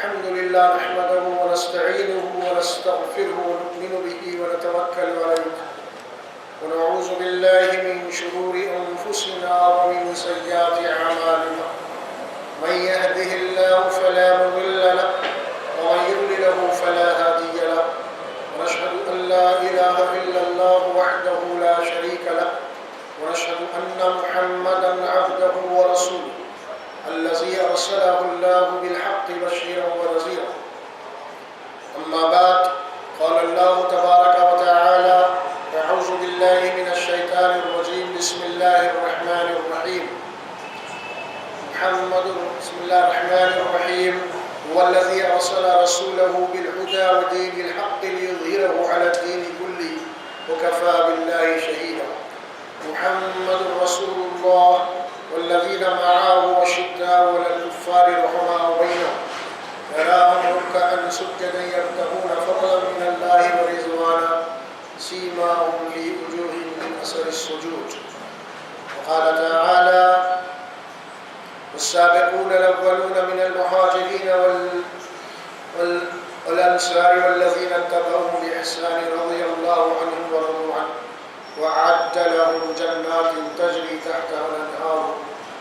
الحمد لله نحمده ونستعينه ونستغفره ونؤمن به ونتوكل عليه ونعوذ بالله من شرور أنفسنا ومن سيئات أعمالنا من يهده الله فلا مضل له ومن يضلل فلا هادي له ونشهد أن لا إله إلا الله وحده لا شريك له ونشهد أن محمدا عبده ورسوله الذي أرسله الله بالحق بشيرا ونذيرا. أما بعد قال الله تبارك وتعالى أعوذ بالله من الشيطان الرجيم بسم الله الرحمن الرحيم. بسم الله الرحمن الرحيم هو الذي أرسل رسوله بالهدى ودين الحق ليظهره على الدين كله وكفى بالله شهيدا. محمد رسول الله والذين معه أشداء على الكفار رحماء بينهم تراهم ركعا سجدا يبتغون فضلا من الله ورضوانا سيماهم في وجوههم من أثر السجود. وقال تعالى والسابقون الأولون من المهاجرين والأنصار والذين اتبعوهم بإحسان رضي الله عنهم ورضوا عنه وأعد لهم جنات تجري تحتها الأنهار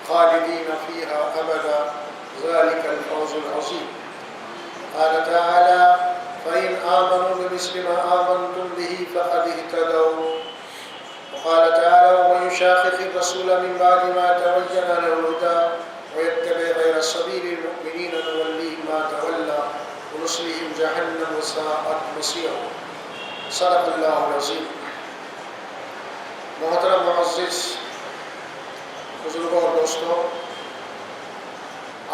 خالدين فيها أبدا ذلك الفوز العظيم. قال تعالى فإن آمنوا بمثل ما آمنتم به فقد اهتدوا. وقال تعالى ومن يشاقق الرسول من بعد ما تبين له الهدى ويتبع غير سبيل المؤمنين نوليه ما تولى ونصليه جهنم وساءت مصيرا. صدق الله العظيم. محترم معزز بزرگوں اور دوستوں،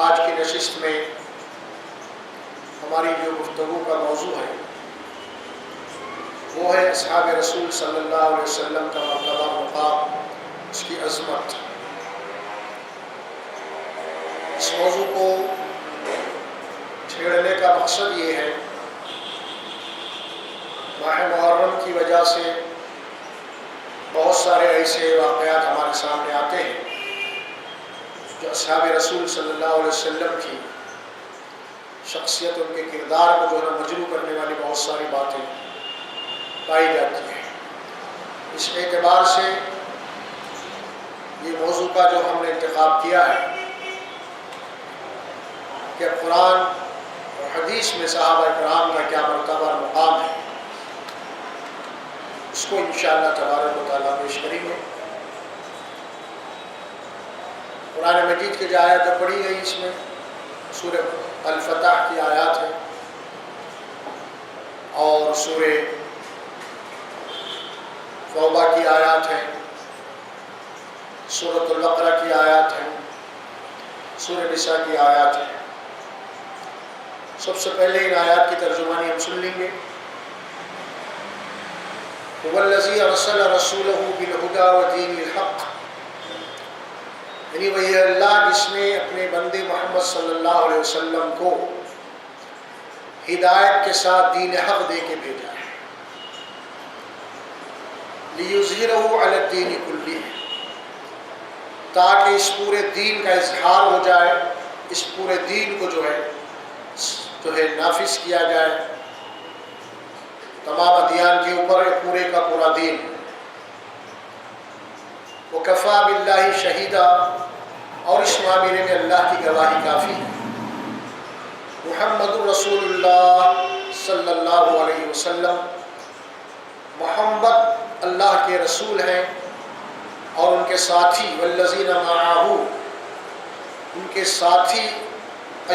آج کی نشست میں ہماری جو گفتگو کا موضوع ہے وہ ہے اصحاب رسول صلی اللہ علیہ وسلم کا مرتبہ مقام، اس کی عظمت. اس موضوع کو چھیڑنے کا مقصد یہ ہے ماہ محرم کی وجہ سے بہت سارے ایسے واقعات ہمارے سامنے آتے ہیں جو اصحاب رسول صلی اللہ علیہ وسلم کی شخصیت، ان کے کردار کو جو ہے مجروح کرنے والی بہت ساری باتیں پائی جاتی ہیں. اس اعتبار سے یہ موضوع کا جو ہم نے انتخاب کیا ہے کہ قرآن اور حدیث میں صحابہ کرام کا کیا مرتبہ اور مقام ہے، اس کو انشاءاللہ تبارک و تعالیٰ پیش کریں گے. قرآن مجید کی جو آیات پڑھی گئی اس میں سورہ الفتح کی آیات ہیں اور سورہ توبہ کی آیات ہیں، سورۃ البقرہ کی آیات ہیں، سورہ نساء کی آیات ہیں. سب سے پہلے ان آیات کی ترجمانی ہم سن لیں گے. هو الذي ارسل رسوله بالهدى ودين الحق، یعنی وہی اللہ جس نے اپنے بندے محمد صلی اللہ علیہ وسلم کو ہدایت کے ساتھ دین حق دے کے بھیجا ہے. لِيُظْهِرَهُ عَلَى الدِّينِ كُلِّهِ، تاکہ اس پورے دین کا اظہار ہو جائے، اس پورے دین کو جو ہے نافذ کیا جائے تمام ادیان کے اوپر، پورے کا پورا دین. وَكَفَى بِاللَّهِ شَهِيدًا، اور اس معاملے میں اللہ کی گواہی کافی ہے. محمد رسول اللہ صلی اللہ علیہ وسلم، محمد اللہ کے رسول ہیں اور ان کے ساتھی والذین معہ، ان کے ساتھی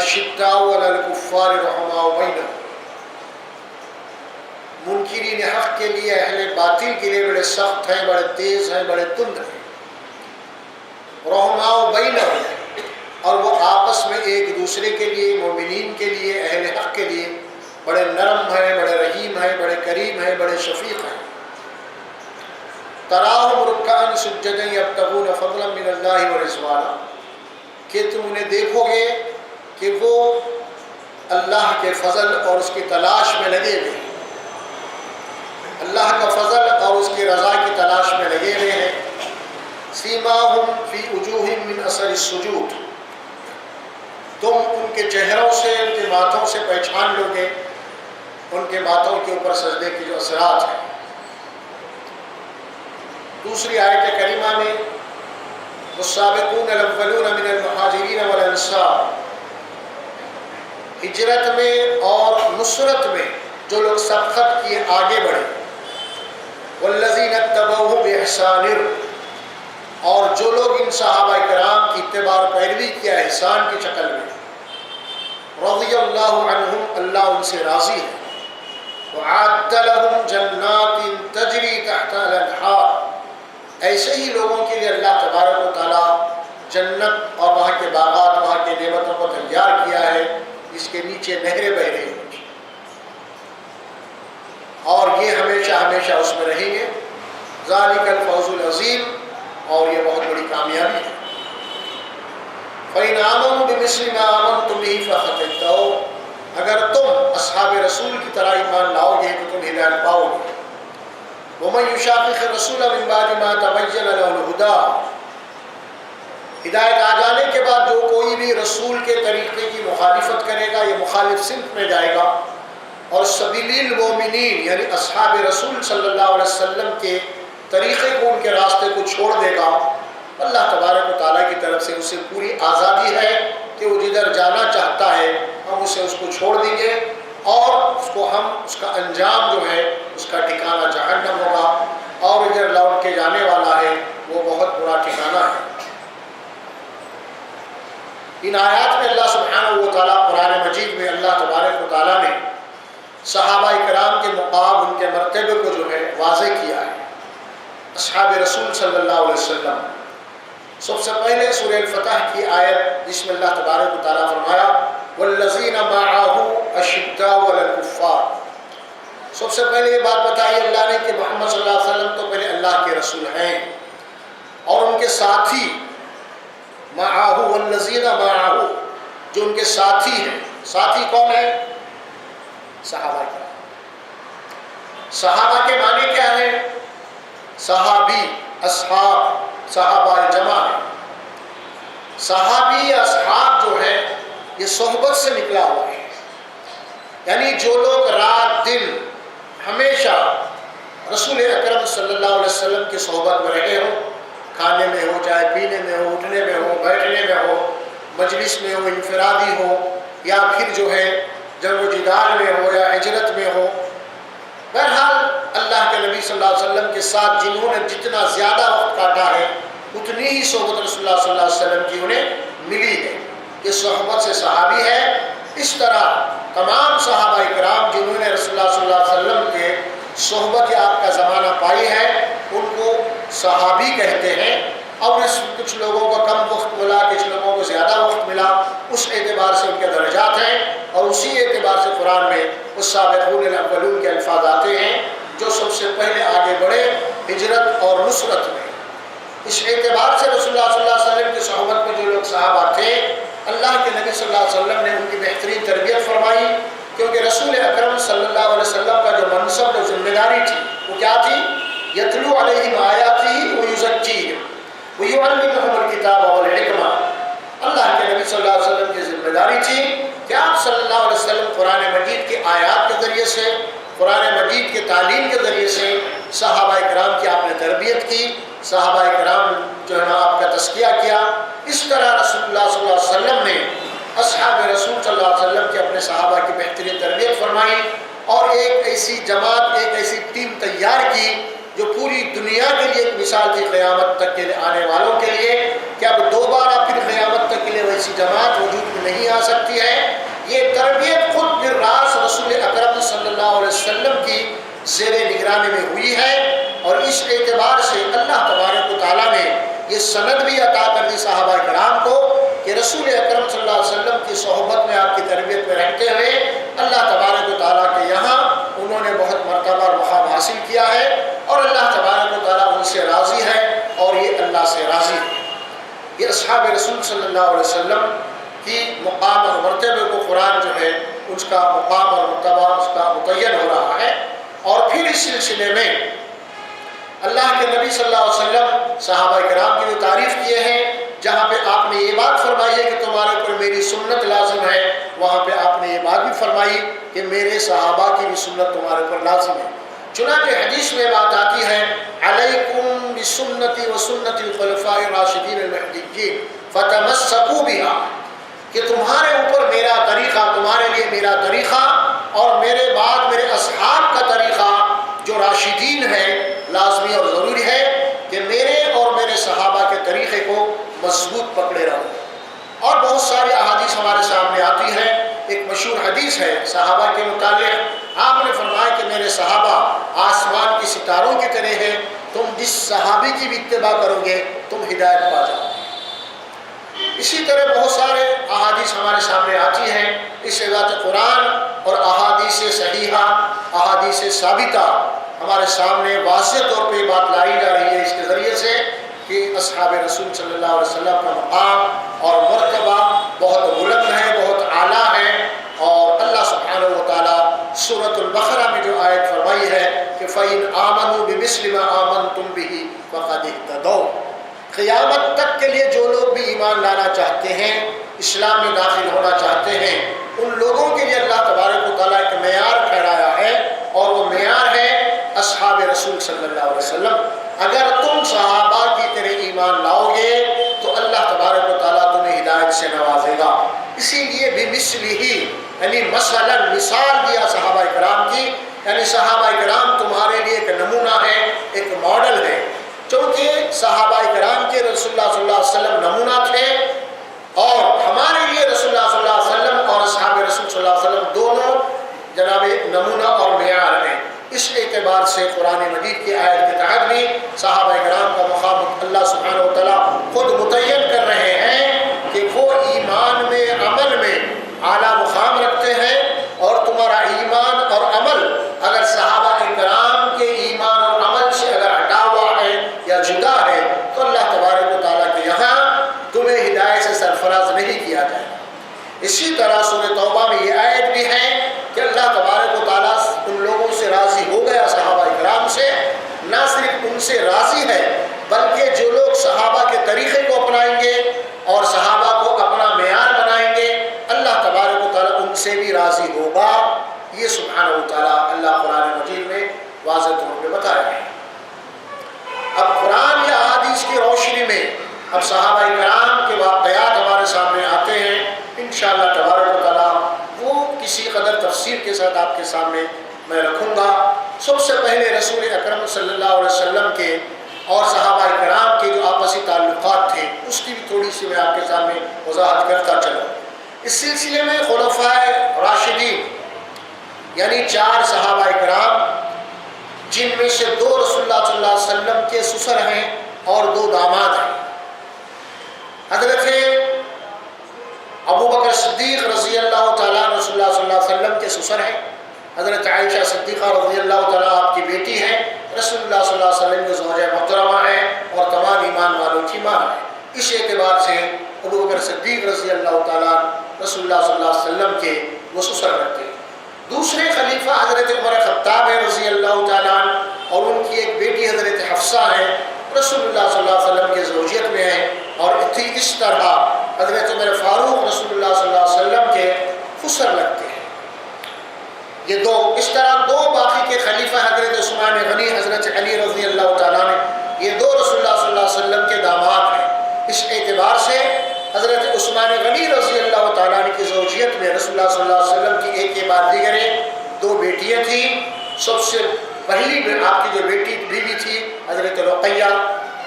اشداء علی الکفار رحماء بینہم، منکرین حق کے لیے، اہل باطل کے لیے بڑے سخت ہیں، بڑے تیز ہیں، بڑے تند ہیں. رحماء بینہم، اور وہ آپس میں ایک دوسرے کے لیے، مومنین کے لیے، اہل حق کے لیے بڑے نرم ہیں، بڑے رحیم ہیں، بڑے کریم ہیں، بڑے شفیق ہیں. تراہم رکعا سجدا یبتغون فضلا من اللہ ورضوانا، کہ تم انہیں دیکھو گے کہ وہ اللہ کے فضل اور اس کی تلاش میں لگے ہوئے ہیں، اللہ کا فضل اور اس کی رضا کی تلاش میں لگے ہوئے ہیں. سیماہم فی وجوہہم من اثر السجود، تم ان کے چہروں سے، ان کے ماتھوں سے پہچان لو گے ان کے ماتھوں کے اوپر سجدے کے جو اثرات ہیں۔ دوسری آیت کریمہ میں والسابقون الاولون من المہاجرین والانصار، ہجرت میں اور نصرت میں جو لوگ سبقت کیے آگے بڑھے، والذین اتبعوہ باحسان، اور جو لوگ ان صحابہ کرام کی اتباع و پیروی کیا احسان کی شکل میں، رضی اللہ عنہم، اللہ ان سے راضی ہے، وَأَعَدَّ لَهُمْ جَنَّاتٍ تَجْرِي تَحْتَهَا الْأَنْهَارُ، ایسے ہی لوگوں کے لیے اللہ تبارک و تعالیٰ جنت اور وہاں کے باغات، وہاں کے نعمتوں کو تیار کیا ہے، اس کے نیچے نہریں بہ رہی ہوں گی، اور یہ ہمیشہ ہمیشہ اس میں رہیں گے۔ ذَلِكَ الْفَوْزُ الْعَظِيمُ، اور یہ بہت بڑی کامیابی ہے۔ فَإِنْ آمَنُوا بِمِثْلِ مَا آمَنْتُمْ بِهِ فَقَدِ اهْتَدَوْا، اگر تم اصحاب رسول کی طرح ایمان لاؤ گے تو تم ہدایت پاؤ گے۔ وَمَنْ يُشَاقِقِ الرَّسُولَ مِنْ بَعْدِ مَا تَبَيَّنَ لَهُ الْهُدَىٰ، ہدایت آ جانے کے بعد جو کوئی بھی رسول کے طریقے کی مخالفت کرے گا یہ مخالف صنف میں جائے گا، اور سبیل المومنین یعنی اصحاب رسول صلی اللہ علیہ وسلم کے طریقے کو، ان کے راستے کو چھوڑ دے گا، اللہ تبارک و تعالیٰ کی طرف سے اسے پوری آزادی ہے کہ وہ جدھر جانا چاہتا ہے ہم اسے اس کو چھوڑ دیں گے، اور اس کو ہم اس کا انجام جو ہے اس کا ٹھکانہ جہنم ہوگا، اور ادھر لوٹ کے جانے والا ہے وہ بہت برا ٹھکانہ ہے۔ ان آیات میں اللہ سبحانہ و تعالیٰ قرآن مجید میں اللہ تبارک و تعالیٰ نے صحابہ کرام کے مقام، ان کے مرتبے کو جو ہے واضح کیا ہے۔ اصحاب رسول صلی اللہ علیہ وسلم، سب سے پہلے سورہ الفتح کی آیت جس میں اللہ تبارک و تعالیٰ فرمایا والذین معہ اشداء علی الکفار، سب سے پہلے یہ بات بتائی اللہ نے کہ محمد صلی اللہ علیہ وسلم تو پہلے اللہ کے رسول ہیں، اور ان کے ساتھی معہ، والذین معہ، جو ان کے ساتھی ہیں۔ ساتھی کون ہے؟ صحابہ کرام۔ صحابہ کے معنی کیا ہے؟ صحابی، اصحاب، صحابہ جمع ہے۔ صحابی اصحاب جو ہے یہ صحبت سے نکلا ہوا ہے، یعنی جو لوگ رات دن ہمیشہ رسول اکرم صلی اللہ علیہ وسلم کی صحبت میں رہے ہوں، کھانے میں ہو، چائے پینے میں ہو، اٹھنے میں ہو، بیٹھنے میں ہو، مجلس میں ہو، انفرادی ہو، یا پھر جو ہے جنگ و جدال میں ہو یا ہجرت میں ہو، بہرحال اللہ کے نبی صلی اللہ علیہ وسلم کے ساتھ جنہوں نے جتنا زیادہ وقت کاٹا ہے اتنی ہی صحبت رسول اللہ صلی اللہ علیہ وسلم کی انہیں ملی ہے، یہ صحبت سے صحابی ہے۔ اس طرح تمام صحابہ کرام جنہوں نے رسول اللہ صلی اللہ علیہ وسلم کے صحبت آپ کا زمانہ پائی ہے ان کو صحابی کہتے ہیں، اور اس کچھ لوگوں کو کم وقت ملا، کچھ لوگوں کو زیادہ وقت ملا، اس اعتبار سے ان کے درجات ہیں، اور اسی اعتبار سے قرآن میں السابقون الاولون کے الفاظ آتے ہیں جو سب سے پہلے آگے بڑھے ہجرت اور نصرت میں۔ اس اعتبار سے رسول اللہ صلی اللہ علیہ وسلم کی صحبت میں جو لوگ صحابہ تھے، اللہ کے نبی صلی اللہ علیہ وسلم نے ان کی بہترین تربیت فرمائی، کیونکہ رسول اکرم صلی اللہ علیہ وسلم کا جو منصب، جو ذمہ داری تھی وہ کیا تھی؟ یتلو علیہم آیاتہ ویزکیہم ویعلمہم الکتاب والحکمہ۔ اللہ کے نبی صلی اللہ علیہ وسلم کی ذمہ داری تھی کہ آپ صلی اللہ علیہ وسلم قرآن مجید کی آیات کے ذریعے سے، قرآن مجید کے تعلیم کے ذریعے سے صحابہ کرام کی آپ نے تربیت کی، صحابہ کرام جو ہے نا آپ کا تزکیہ کیا۔ اس طرح رسول اللہ صلی اللہ علیہ وسلم نے اصحاب رسول صلی اللہ علیہ وسلم کے اپنے صحابہ کی بہترین تربیت فرمائی، اور ایک ایسی جماعت، ایک ایسی ٹیم تیار کی جو پوری دنیا کے لیے ایک مثال تھی قیامت تک کے آنے والوں کے لیے، کہ اب دوبارہ پھر قیامت تک کے لیے ویسی جماعت وجود میں نہیں آ سکتی ہے۔ یہ تربیت خود پھر راز رسول اکرم صلی اللہ علیہ وسلم کی زیر نگرانی میں ہوئی ہے، اور اس اعتبار سے اللہ تبارک و تعالیٰ نے یہ سند بھی عطا کر دی صحابہ کرام کو کہ رسول اکرم صلی اللہ علیہ وسلم کی صحبت میں، آپ کی تربیت میں رہتے ہوئے اللہ تبارک و تعالیٰ کے یہاں انہوں نے بہت مرتبہ اور مقام حاصل کیا ہے، اور اللہ تبارک و تعالیٰ ان سے راضی ہے اور یہ اللہ سے راضی ہے۔ یہ اصحاب رسول صلی اللہ علیہ وسلم کی مقام اور مرتبے کو قرآن جو ہے اس کا مقام اور مرتبہ اس کا متعین ہو رہا ہے۔ اور پھر اس سلسلے میں اللہ کے نبی صلی اللہ علیہ وسلم صحابہ کرام کی جو تعریف کیے ہیں، جہاں پہ آپ نے یہ بات فرمائی ہے کہ تمہارے اوپر میری سنت لازم ہے، وہاں پہ آپ نے یہ بات بھی فرمائی کہ میرے صحابہ کی بھی سنت تمہارے اوپر لازم ہے۔ چنانچہ حدیث میں بات آتی ہے علیکم بسنتی و سنت الخلفاء الراشدین المہدیین فتمسکوا بہا، کہ تمہارے اوپر میرا طریقہ، تمہارے لیے میرا طریقہ اور میرے بعد میرے اصحاب کا طریقہ جو راشدین ہے، لازمی اور ضروری ہے کہ میرے اور میرے صحابہ کے طریقے کو مضبوط پکڑے رہو۔ اور بہت ساری احادیث ہمارے سامنے آتی ہے۔ ایک مشہور حدیث ہے صحابہ کے متعلق، آپ نے فرمایا کہ میرے صحابہ آسمان کے ستاروں کی طرح ہیں، تم جس صحابی کی بھی اتباع کرو گے تم ہدایت پا جاؤ گے۔ اسی طرح بہت سارے احادیث ہمارے سامنے آتی ہیں۔ اس ذات قرآن اور احادیث صحیحہ، احادیث ثابتہ ہمارے سامنے واضح طور پہ بات لائی جا رہی ہے اس کے ذریعے سے کہ اصحاب رسول صلی اللہ علیہ وسلم کا مقام اور مرتبہ بہت بلند ہے، بہت اعلیٰ ہے۔ اور اللہ سبحانہ و تعالیٰ سورۃ البقرہ میں جو آیت فرمائی ہے کہ فَإِنْ آمَنُوا بِمِثْلِ مَا آمَنْتُمْ بِهِ فَقَدِ اهْتَدَوْا، قیامت تک کے لیے جو لوگ بھی ایمان لانا چاہتے ہیں، اسلام میں داخل ہونا چاہتے ہیں، ان لوگوں کے لیے اللہ تبارک و تعالیٰ ایک معیار ٹھہرایا ہے، اور وہ معیار ہے اصحاب رسول صلی اللہ علیہ وسلم۔ اگر تم صحابہ کی طرح ایمان لاؤ گے تو اللہ تبارک و تعالیٰ تمہیں ہدایت سے نوازے گا۔ اسی لیے بمثلہ، یعنی مثلا مثال دیا صحابہ کرام کی، یعنی صحابہ کرام تمہارے لیے ایک نمونہ ہے، ایک ماڈل ہے، چونکہ صحابہ کرام کے رسول اللہ صلی اللہ علیہ وسلم نمونہ تھے، اور ہمارے لیے رسول اللہ صلی اللہ علیہ وسلم اور اصحاب رسول صلی اللہ علیہ وسلم دونوں جناب نمونہ اور معیار ہیں۔ اس اعتبار سے قرآن مجید کی آیت کے تحت بھی صحابہ کرام کا مقام اللہ سبحانہ و تعالیٰ خود متعین کر رہے ہیں کہ وہ ایمان میں، عمل میں اعلیٰ مقام رکھتے ہیں، اور تمہارا ایمان اور عمل اگر صحابہ کرام کے ایمان اور عمل سے اگر ہٹا ہوا ہے یا جدا ہے تو اللہ تبارک و تعالیٰ کے یہاں تمہیں ہدایت سے سرفراز نہیں کیا جائے گا۔ اسی طرح سورہ توبہ میں یہ آیت بھی ہے کہ اللہ تبارک و تعالیٰ ان لوگوں سے راضی ہو گیا، صحابہ کرام سے، نہ صرف ان سے راضی ہے بلکہ جو لوگ صحابہ کے طریقے کو اپنائیں گے اور صحابہ کو اپنا معیار بنائیں گے، اللہ تبارک و تعالیٰ ان سے بھی راضی ہوگا۔ یہ سبحانہ و تعالیٰ اللہ قرآن مجید میں واضح طور پہ بتا رہے ہیں۔ اب قرآن یا احادیث کی روشنی میں اب صحابہ کرام کے واقعات ہمارے سامنے آتے ہیں، انشاءاللہ تبارک و تعالیٰ وہ کسی قدر تفصیل کے ساتھ آپ کے سامنے میں رکھوں گا۔ سب سے پہلے رسول اکرم صلی اللہ علیہ وسلم کے اور صحابہ کرام کے جو آپسی تعلقات تھے اس کی بھی تھوڑی سی میں آپ کے سامنے وضاحت کرتا چلوں۔ اس سلسلے میں خلفائے راشدین یعنی 4 صحابہ کرام، جن میں سے 2 رسول اللہ صلی اللہ علیہ وسلم کے سسر ہیں اور 2 داماد ہیں۔ حضرت ابو بکر صدیق رضی اللہ تعالیٰ رسول اللہ صلی اللہ علیہ وسلم کے سسر ہیں، حضرت عائشہ صدیقہ رضی اللہ تعالیٰ آپ کی بیٹی ہیں، رسول اللہ صلی اللہ علیہ وسلم کے زوجہ محترمہ ہیں اور تمام ایمان والوں کی ماں ہیں۔ اس اعتبار سے ابو بکر صدیق رضی اللہ تعالیٰ رسول اللہ صلی اللہ علیہ وسلم کے وہ سسر رکھتے ہیں۔ دوسرے خلیفہ حضرت عمر خطاب ہے رضی اللہ تعالیٰ عنہ، اور ان کی ایک بیٹی حضرت حفصہ ہے، رسول اللہ صلی اللہ علیہ وسلم کے زوجیت میں ہیں، اور اس طرح حضرت عمر فاروق رسول اللہ صلی اللہ علیہ وسلم کے خسر لگتے ہیں۔ یہ 2 اس طرح 2 باقی کے خلیفہ حضرت عثمان غنی، حضرت علی رضی اللہ تعالیٰ عنہ، یہ 2 رسول اللہ صلی اللہ علیہ وسلم کے داماد ہیں۔ اس اعتبار سے حضرت عثمان غنی رضی اللہ تعالیٰ عنہ کی زوجیت میں رسول اللہ صلی اللہ علیہ وسلم کی ایک کے بعد دیگر 2 بیٹیاں تھیں۔ سب سے پہلی آپ کی جو بیوی تھی حضرت رقیہ،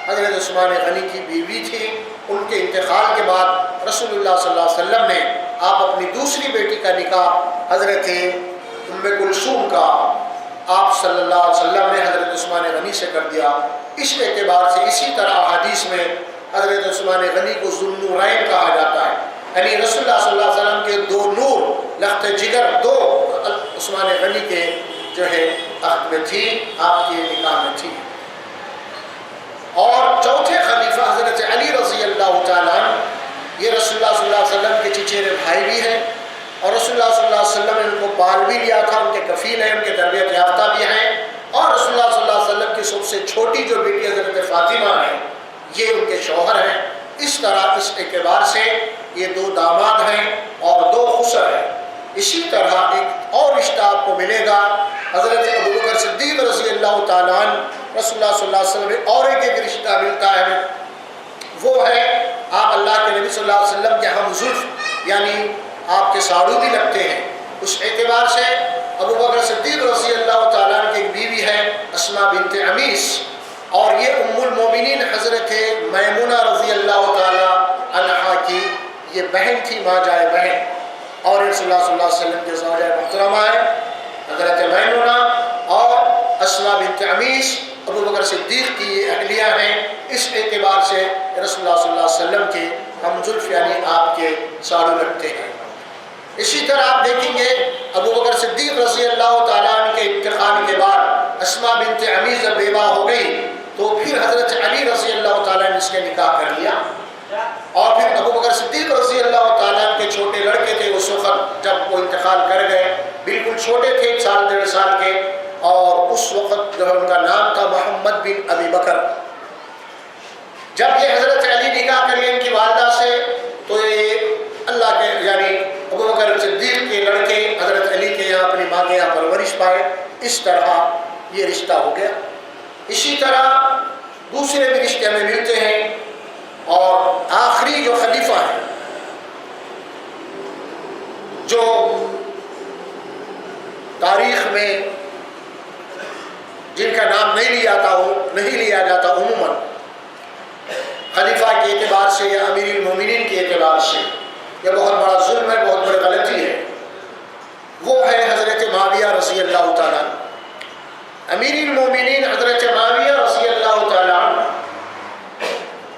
حضرت عثمان غنی کی بیوی تھی۔ ان کے انتقال کے بعد رسول اللہ صلی اللہ علیہ وسلم نے آپ اپنی دوسری بیٹی کا نکاح حضرت ام کلثوم کا آپ صلی اللہ علیہ وسلم نے حضرت عثمان غنی سے کر دیا۔ اس اعتبار سے اسی طرح حدیث میں حضرت عثمان غنی کو ذو النورین کہا جاتا ہے، یعنی رسول اللہ صلی اللہ علیہ وسلم کے 2 نور لخت جگر 2 عثمان غنی کے جو ہے عہد میں تھی، آپ کے نکاح میں تھی۔ اور چوتھے خلیفہ حضرت علی رضی اللہ تعالیٰ عنہ، یہ رسول اللہ صلی اللہ علیہ وسلم کے چچیرے بھائی بھی ہیں، اور رسول اللہ صلی اللہ علیہ وسلم نے ان کو پال بھی لیا تھا، ان کے کفیل ہیں، ان کے تربیت یافتہ بھی ہیں، اور رسول اللہ صلی اللہ علیہ وسلم کی سب سے چھوٹی جو بیٹی حضرت فاطمہ ہیں، یہ ان کے شوہر ہیں، اس طرح اس اعتبار سے یہ دو داماد ہیں اور دو خسر ہیں۔ اسی طرح ایک اور رشتہ آپ کو ملے گا، حضرت ابوبکر صدیق رضی اللہ تعالیٰ عنہ رسول اللہ صلی اللہ علیہ وسلم میں اور ایک رشتہ ملتا ہے، وہ ہے آپ اللہ کے نبی صلی اللہ علیہ وسلم کے ہم زلف، یعنی آپ کے ساڑو بھی لگتے ہیں۔ اس اعتبار سے ابوبکر صدیق رضی اللہ تعالیٰ عنہ کی ایک بیوی ہے اسماء بنت عمیس، اور یہ ام المومنین حضرت میمونہ رضی اللہ تعالیٰ عنہا کی یہ بہن تھی، ماں جائے بہن، اور رسول اللہ صلی اللہ علیہ وسلم کے زوجہ محترمہ ہے حضرت میمونہ اور اسماء بنت عمیس ابوبکر صدیق کی یہ اہلیہ ہیں۔ اس اعتبار سے رسول اللہ صلی اللہ علیہ وسلم کے ہم زلف یعنی آپ کے ساڑو لگتے ہیں۔ اسی طرح آپ دیکھیں گے ابوبکر صدیق رضی اللہ تعالیٰ عنہ کے انتقال کے بعد اسماء بنت عمیس جب بیوہ ہو گئی تو پھر حضرت علی رضی اللہ تعالیٰ نے اس کے نکاح کر لیا، اور پھر ابوبکر صدیق رضی اللہ تعالیٰ عنہ کے چھوٹے لڑکے تھے اس وقت جب وہ انتقال کر گئے، بالکل چھوٹے تھے، 1 سال 1.5 سال کے، اور اس وقت جو ہے ان کا نام تھا محمد بن ابی بکر۔ جب یہ حضرت علی نکاح کر لیں ان کی والدہ سے تو یہ اللہ کے یعنی ابوبکر صدیق کے لڑکے حضرت علی کے یہاں اپنی ماں کے یہاں پرورش پائے، اس طرح یہ رشتہ ہو گیا۔ اسی طرح دوسرے بھی رشتے ہمیں ملتے ہیں، اور آخری جو خلیفہ ہے جو تاریخ میں جن کا نام نہیں لیا جاتا عموماً خلیفہ کے اعتبار سے یا امیر المومنین کے اعتبار سے، یہ بہت بڑا ظلم ہے، بہت بڑی غلطی ہے، وہ ہے حضرت معاویہ رضی اللہ تعالیٰ عنہ۔ امیر المومنین حضرت معاویہ رضی اللہ تعالیٰ عنہ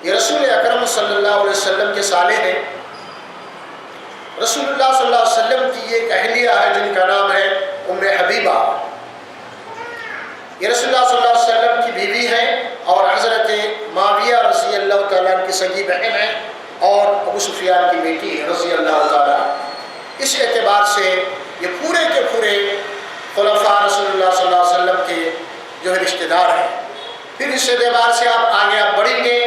یہ رسول اکرم صلی اللہ علیہ وسلم کے صالح ہیں۔ رسول اللہ صلی اللہ علیہ وسلم کی ایک اہلیہ ہے جن کا نام ہے ام حبیبہ، یہ رسول اللہ صلی اللہ علیہ وسلم کی بیوی ہے اور حضرت معاویہ رضی اللہ تعالیٰ عنہ کی سگی بہن ہے اور ابو سفیان کی بیٹی ہے رضی اللہ تعالیٰ عنہ۔ اس اعتبار سے یہ پورے کے پورے خلفاء رسول اللہ صلی اللہ علیہ وسلم کے جو ہے رشتہ دار ہیں۔ پھر اس اعتبار سے آپ بڑھیں گے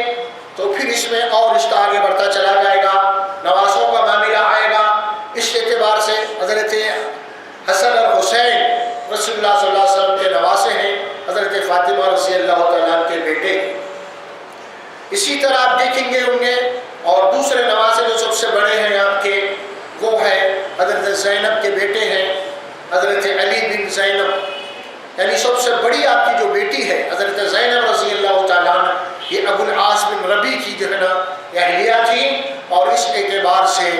تو پھر اس میں اور رشتہ آگے بڑھتا چلا جائے گا، نواسوں کا معاملہ آئے گا۔ اس اعتبار سے حضرت حسن اور حسین رسول اللہ صلی اللہ علیہ وسلم کے نواسے ہیں، حضرت فاطمہ رضی اللہ تعالیٰ عنہ کے بیٹے ہیں۔ اسی طرح آپ دیکھیں گے ہوں گے، اور دوسرے نواسے جو سب سے بڑے ہیں آپ کے وہ ہے حضرت زینب کے بیٹے ہیں حضرت علی بن زینب، یعنی سب سے بڑی آپ کی جو بیٹی ہے حضرت زینب رضی اللہ تعالیٰ عنہ، یہ ابو العاص بن ربیع کی جو ہے نا اہلیہ تھی، اور اس اعتبار سے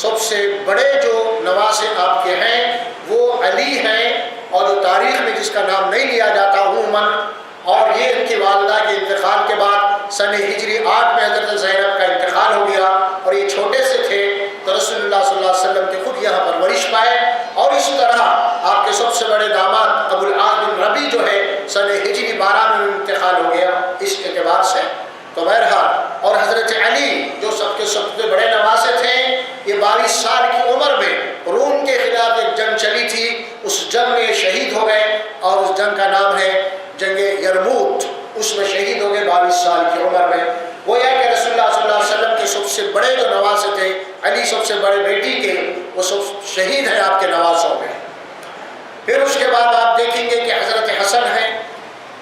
سب سے بڑے جو نواسے آپ کے ہیں وہ علی ہیں، اور جو تاریخ میں جس کا نام نہیں لیا جاتا عموماً، اور یہ ان کی والدہ کے انتقال کے بعد سن ہجری 8 میں حضرت زینب کا انتقال ہو گیا، اور یہ چھوٹے سے تھے تو رسول اللہ صلی اللہ علیہ وسلم کے خود یہاں پرورش پائے، اور اس طرح آپ کے سب سے بڑے داماد ابو العاص بن ربیع جو ہے سن ہجری 12 میں انتقال ہو گیا اس اعتبار سے۔ تو بہرحال اور حضرت علی جو سب سے بڑے نواسے تھے، یہ 22 سال کی عمر میں روم کے خلاف ایک جنگ چلی تھی، اس جنگ میں شہید ہو گئے، اور اس جنگ کا نام ہے جنگ یرموک، اس میں شہید ہو گئے 22 سال کی عمر میں۔ وہ یہ کہ رسول اللہ صلی اللہ علیہ وسلم کے سب سے بڑے جو نواسے تھے، علی سب سے بڑے بیٹی کے، وہ سب شہید ہیں آپ کے نواسوں میں۔ پھر اس کے بعد آپ دیکھیں گے کہ حضرت حسن ہیں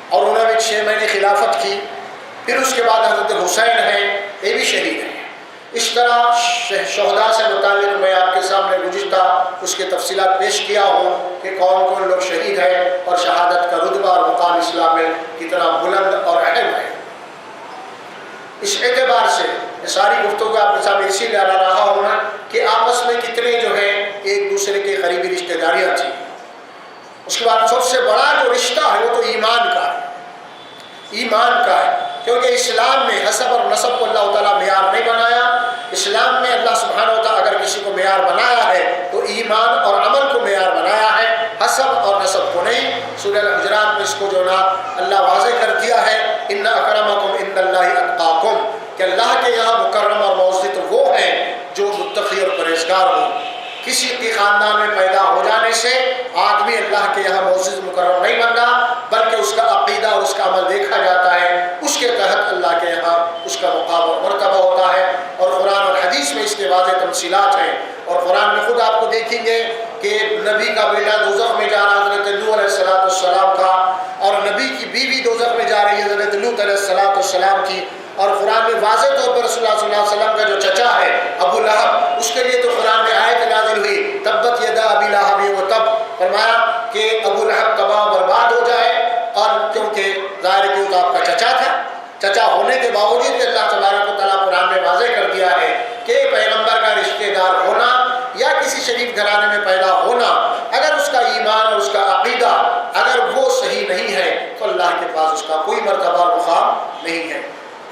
اور انہوں نے 6 مہینے خلافت کی۔ پھر اس کے بعد حضرت حسین ہیں، یہ بھی شہید ہیں۔ اس طرح شہداء سے متعلق میں آپ کے سامنے گزشتہ اس کے تفصیلات پیش کیا ہوں کہ کون کون لوگ شہید ہیں اور شہادت کا رتبہ اور مقام اسلام میں کتنا بلند اور اہم ہے۔ اس اعتبار سے یہ ساری گفتگو آپ کے سامنے اسی لیے لا رہا ہوں کہ آپس میں کتنے جو ہیں ایک دوسرے کے قریبی رشتہ داریاں تھیں۔ اس کے بعد سب سے بڑا جو رشتہ ہے وہ تو ایمان کا ہے، ایمان کا ہے، کیونکہ اسلام میں حسب اور نسب کو اللہ تعالیٰ معیار نہیں بنایا۔ اسلام میں اللہ سبحانہ و تعالیٰ اگر کسی کو معیار بنایا ہے تو ایمان اور عمل کو معیار بنایا ہے، حسب اور نسب کو نہیں۔ سورہ الحجرات میں اس کو جو نا اللہ واضح کر دیا ہے، ان اکرمکم عند اللہ اتقاکم، کہ اللہ کے یہاں مکرم اور معزز وہ ہیں جو متقی اور پرہیزگار ہوں۔ کسی کے خاندان میں پیدا ہو جانے سے آدمی اللہ کے یہاں معزز مکرم نہیں بنتا، بلکہ اس کا عقیدہ اور اس کا عمل دیکھا جاتا ہے، اس کے تحت اللہ کے یہاں اس کا مقام اور مرتبہ ہوتا ہے۔ تمثیلات ہیں۔ اور قرآن میں خود آپ کو دیکھیں گے کہ نبی کا بیٹا دوزخ میں جا رہا حضرت نوح علیہ السلام کا، اور نبی کی بیوی دوزخ میں جا رہی ہے حضرت لوط علیہ السلام کی۔ اور قرآن میں واضح طور پر رسول اللہ صلی اللہ علیہ وسلم کا جو چچا ہے ابو لہب، اس کے لیے تو قرآن میں آیت نازل ہوئی تبت یدا ابی لہب وتب، فرمایا کہ ابو لہب تباہ و برباد ہو جائے، اور کیونکہ ظاہر ہے کہ وہ تو آپ کا چچا تھا۔ چچا ہونے کے باوجود بھی اللہ تبارک و تعالیٰ قرآن میں واضح کر دیا ہے کہ پیغمبر کا رشتہ دار ہونا یا کسی شریف گھرانے میں پیدا ہونا، اگر اس کا ایمان اور اس کا عقیدہ اگر وہ صحیح نہیں ہے تو اللہ کے پاس اس کا کوئی مرتبہ اور مقام نہیں ہے۔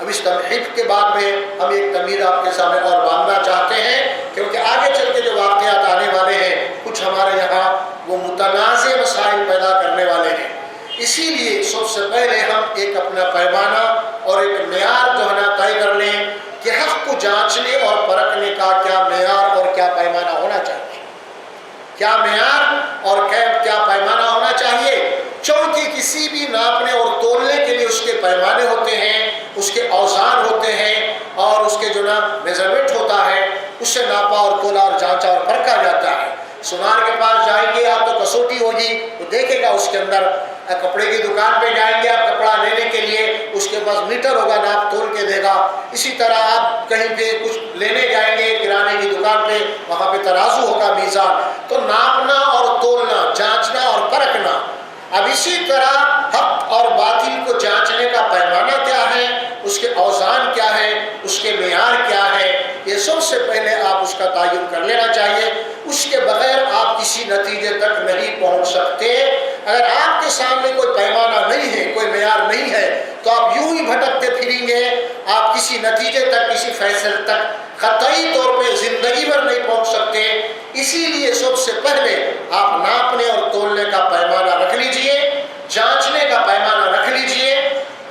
اب اس تمہید کے بعد میں ہم ایک تمہید آپ کے سامنے اور باندھنا چاہتے ہیں، کیونکہ آگے چل کے جو واقعات آنے والے ہیں کچھ ہمارے یہاں وہ متنازع مسائل پیدا کرنے والے ہیں۔ اسی لیے سب سے پہلے ہم ایک اپنا پیمانہ اور ایک معیار جو ہے نا طے کر لیں کہ حق کو جانچنے اور پرکھنے کا کیا معیار اور کیا پیمانہ ہونا چاہیے، کیا معیار اور کیا پیمانہ ہونا چاہیے۔ چونکہ کسی بھی ناپنے اور تولنے کے لیے اس کے پیمانے ہوتے ہیں، اس کے اوزان ہوتے ہیں، اور اس کے جو نا میزرمنٹ ہوتا ہے، اس سے ناپا اور تولا اور جانچا اور پرکھا جاتا ہے۔ سونار کے پاس جائیں گے آپ تو کسوٹی ہوگی، وہ دیکھے گا اس کے اندر۔ کپڑے کی دکان پہ جائیں گے آپ کپڑا لینے کے لیے، اس کے پاس میٹر ہوگا، ناپ تول کے دے گا۔ اسی طرح آپ کہیں پہ کچھ لینے جائیں گے کرانے کی دکان پہ، وہاں پہ ترازو ہوگا، میزان۔ تو ناپنا اور تولنا، جانچنا اور پرکھنا۔ اب اسی طرح حق اور باطل کو جانچنے کا پیمانہ کیا ہے، اس کے اوزان کیا ہے، اس کے معیار کیا ہے، یہ سب سے پہلے آپ اس کا تعین کر لینا چاہیے۔ اس کے بغیر آپ کسی نتیجے تک نہیں پہنچ سکتے۔ اگر آپ کے سامنے کوئی پیمانہ نہیں ہے، کوئی معیار نہیں ہے، تو آپ یوں ہی بھٹکتے پھریں گے، آپ کسی نتیجے تک، کسی فیصلے تک قطعی طور پہ زندگی بھر نہیں پہنچ سکتے۔ اسی لیے سب سے پہلے آپ ناپنے اور تولنے کا پیمانہ رکھ لیجئے، جانچنے کا پیمانہ رکھ لیجئے،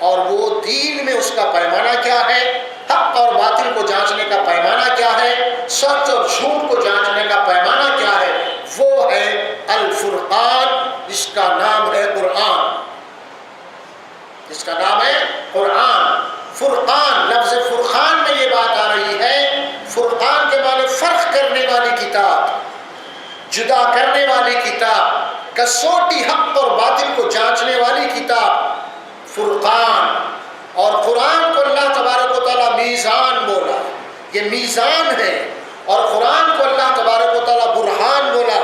اور وہ دین میں اس کا پیمانہ کیا ہے، حق اور باطل کو جانچنے کا پیمانہ کیا ہے، سچ اور جھوٹ کو جانچنے کا پیمانہ کیا ہے، وہ ہے الفرقان، جس کا نام ہے قرآن، جس کا نام ہے قرآن۔ فرقان، لفظ فرقان میں یہ بات آ رہی ہے، فرقان کے معنی فرق کرنے والی کتاب، جدا کرنے والی کتاب، کسوٹی حق اور باطل کو جانچنے والی کتاب، فرقان۔ اور قرآن کو اللہ تبارک و تعالیٰ میزان بولا، یہ میزان ہے۔ اور قرآن کو اللہ تبارک و تعالیٰ برہان بولا،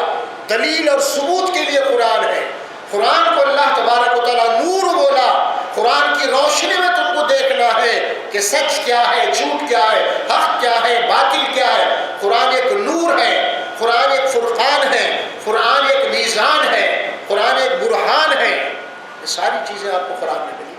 دلیل اور ثبوت کے لیے قرآن ہے۔ قرآن کو اللہ تبارک و تعالیٰ نور بولا، قرآن کی روشنی میں تم کو دیکھنا ہے کہ سچ کیا ہے، جھوٹ کیا ہے، حق کیا ہے، باطل کیا ہے۔ قرآن ایک نور ہے، قرآن ایک فرقان ہے، قرآن ایک میزان ہے، قرآن ایک برہان ہے۔ یہ ساری چیزیں آپ کو قرآن میں ملی،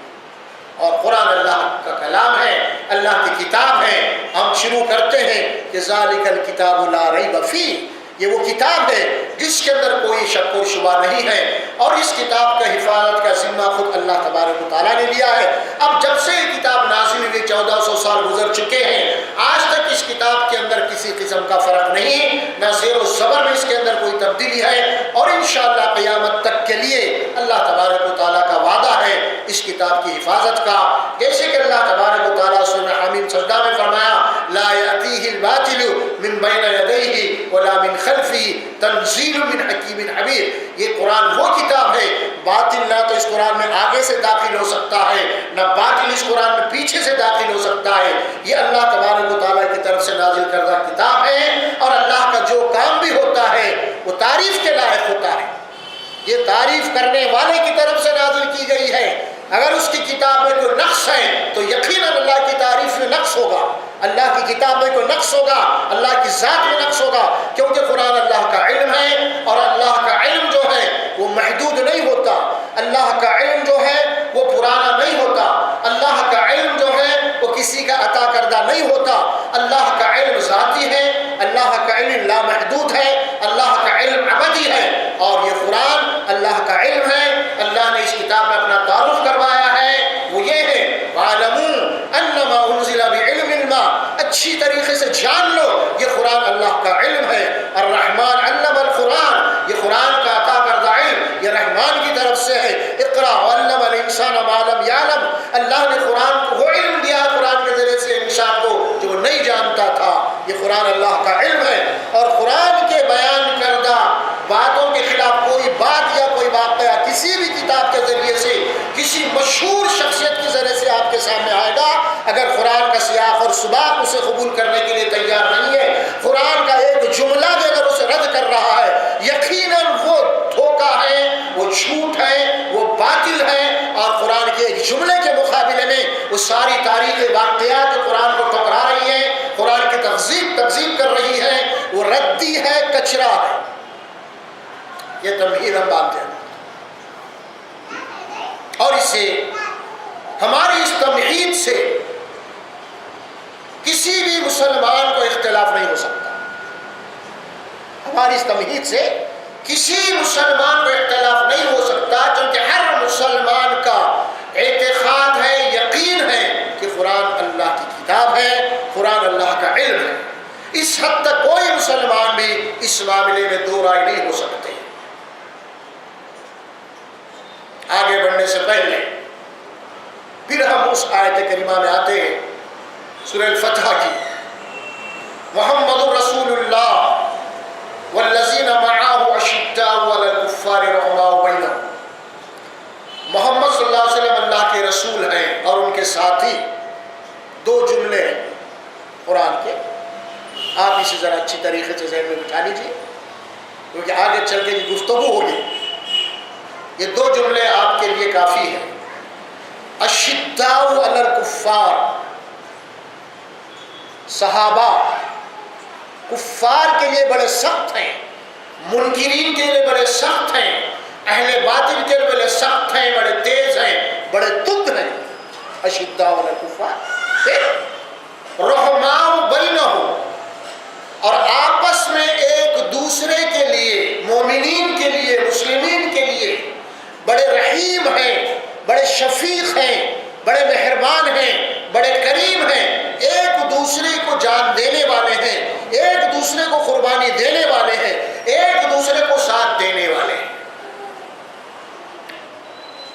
اور قرآن اللہ کا کلام ہے، اللہ کی کتاب ہے۔ ہم شروع کرتے ہیں کہ ذالک الکتاب لا ریب فیہ، یہ وہ کتاب ہے جس کے اندر کوئی شک و شبہ نہیں ہے، اور اس کتاب کا حفاظت کا ذمہ خود اللہ تبارک و تعالیٰ نے لیا ہے۔ اب جب سے یہ کتاب نازل ہوئی 1400 سال گزر چکے ہیں، آج تک اس کتاب کے اندر کسی قسم کا فرق نہیں، نہ زیر و زبر میں اس کے اندر کوئی تبدیلی ہے، اور انشاءاللہ قیامت تک کے لیے اللہ تبارک و تعالیٰ کا وعدہ ہے اس کتاب کی حفاظت کا۔ جیسے کہ اللہ تبارک و تعالیٰ سورہ حمیم سجدہ میں فرمایا لا یأتیہ الباطل من بین یدیہ ولا من خلفہ تنزیل من حکیم حمید۔ یہ قرآن وہ کتاب ہے، باطل نہ تو اس قرآن میں آگے سے داخل ہو سکتا ہے، نہ باطل اس قرآن میں پیچھے سے داخل ہو سکتا ہے۔ یہ اللہ تبارک و تعالیٰ کی طرف سے نازل کردہ کتاب ہے، اور اللہ کا جو کام بھی ہوتا ہے وہ تعریف کے لائق ہوتا ہے۔ یہ تعریف کرنے والے کی طرف سے نازل کی گئی ہے۔ اگر اس کی کتاب میں کوئی نقص ہے تو یقیناً اللہ کی تعریف میں نقص ہوگا، اللہ کی کتاب میں کوئی نقص ہوگا، اللہ کی ذات میں نقص ہوگا، کیونکہ قرآن اللہ کا علم ہے، اور اللہ کا علم جو ہے وہ محدود نہیں ہوتا، اللہ کا علم جو ہے وہ پرانا نہیں ہوتا، اللہ کا علم جو ہے وہ کسی کا عطا کردہ نہیں ہوتا، اللہ کا علم ذاتی ہے، اللہ کا علم لامحدود ہے، اللہ کا علم ابدی ہے۔ اور یہ قرآن اللہ کا علم ہے، اللہ نے اس کتاب میں اپنا تعارف کروایا ہے، وہ یہ ہے وَاعْلَمُوا أَنَّمَا أُنزِلَ بِعِلْمِ اللَّهِ، اچھی طریقے سے جان لو یہ قرآن اللہ کا علم ہے۔ الرحمن مشہور شخصیت کے ذریعے سے آپ کے سامنے آئے گا. اگر قرآن کا سیاق اور سباق اسے قبول کرنے کے لیے تیار نہیں ہے، قرآن کا ایک جملہ بھی اگر اسے رد کر رہا ہے، یقیناً وہ دھوکہ ہے، وہ جھوٹ ہے، وہ باطل ہے. اور قرآن کے ایک جملے کے مقابلے میں وہ ساری تاریخ واقعات قرآن کو ٹکرا رہی ہیں، قرآن کی تکذیب کر رہی ہے، وہ ردی ہے، کچرا ہے. یہ تمہید ہم مانتے ہیں، اور اسے ہماری اس تمہید سے کسی بھی مسلمان کو اختلاف نہیں ہو سکتا. ہماری اس تمہید سے کسی مسلمان کو اختلاف نہیں ہو سکتا، کیونکہ ہر مسلمان کا اعتقاد ہے، یقین ہے کہ قرآن اللہ کی کتاب ہے، قرآن اللہ کا علم ہے. اس حد تک کوئی مسلمان بھی اس معاملے میں دو رائے نہیں ہو سکتے. آگے بڑھنے سے پہلے پھر ہم اس آیت کریمہ میں آتے ہیں، سورہ الفتح کی. محمد رسول اللہ والذین معہ اشداء علی الکفار رحماء بینہم. محمد صلی اللہ علیہ وسلم اللہ کے رسول ہیں اور ان کے ساتھی. دو جملے ہیں قرآن کے، آپ اسے ذرا اچھی طریقے سے ذہن میں بٹھا لیجیے کیونکہ آگے چل کے یہ گفتگو ہوگی. یہ دو جملے آپ کے لیے کافی ہیں. اشداء علی الکفار، صحابہ کفار کے لیے بڑے سخت ہیں، منکرین کے لیے بڑے سخت ہیں، اہل باطل کے لیے بڑے سخت ہیں، بڑے تیز ہیں، بڑے تند ہیں. اشداء علی الکفار. پھر رحماء بینہم، اور آپس میں ایک دوسرے کے لیے، مومنین کے لیے، مسلمین کے لیے بڑے رحیم ہیں، بڑے شفیق ہیں، بڑے مہربان ہیں، بڑے کریم ہیں، ایک دوسرے کو جان دینے والے ہیں، ایک دوسرے کو قربانی دینے والے ہیں، ایک دوسرے کو ساتھ دینے والے ہیں.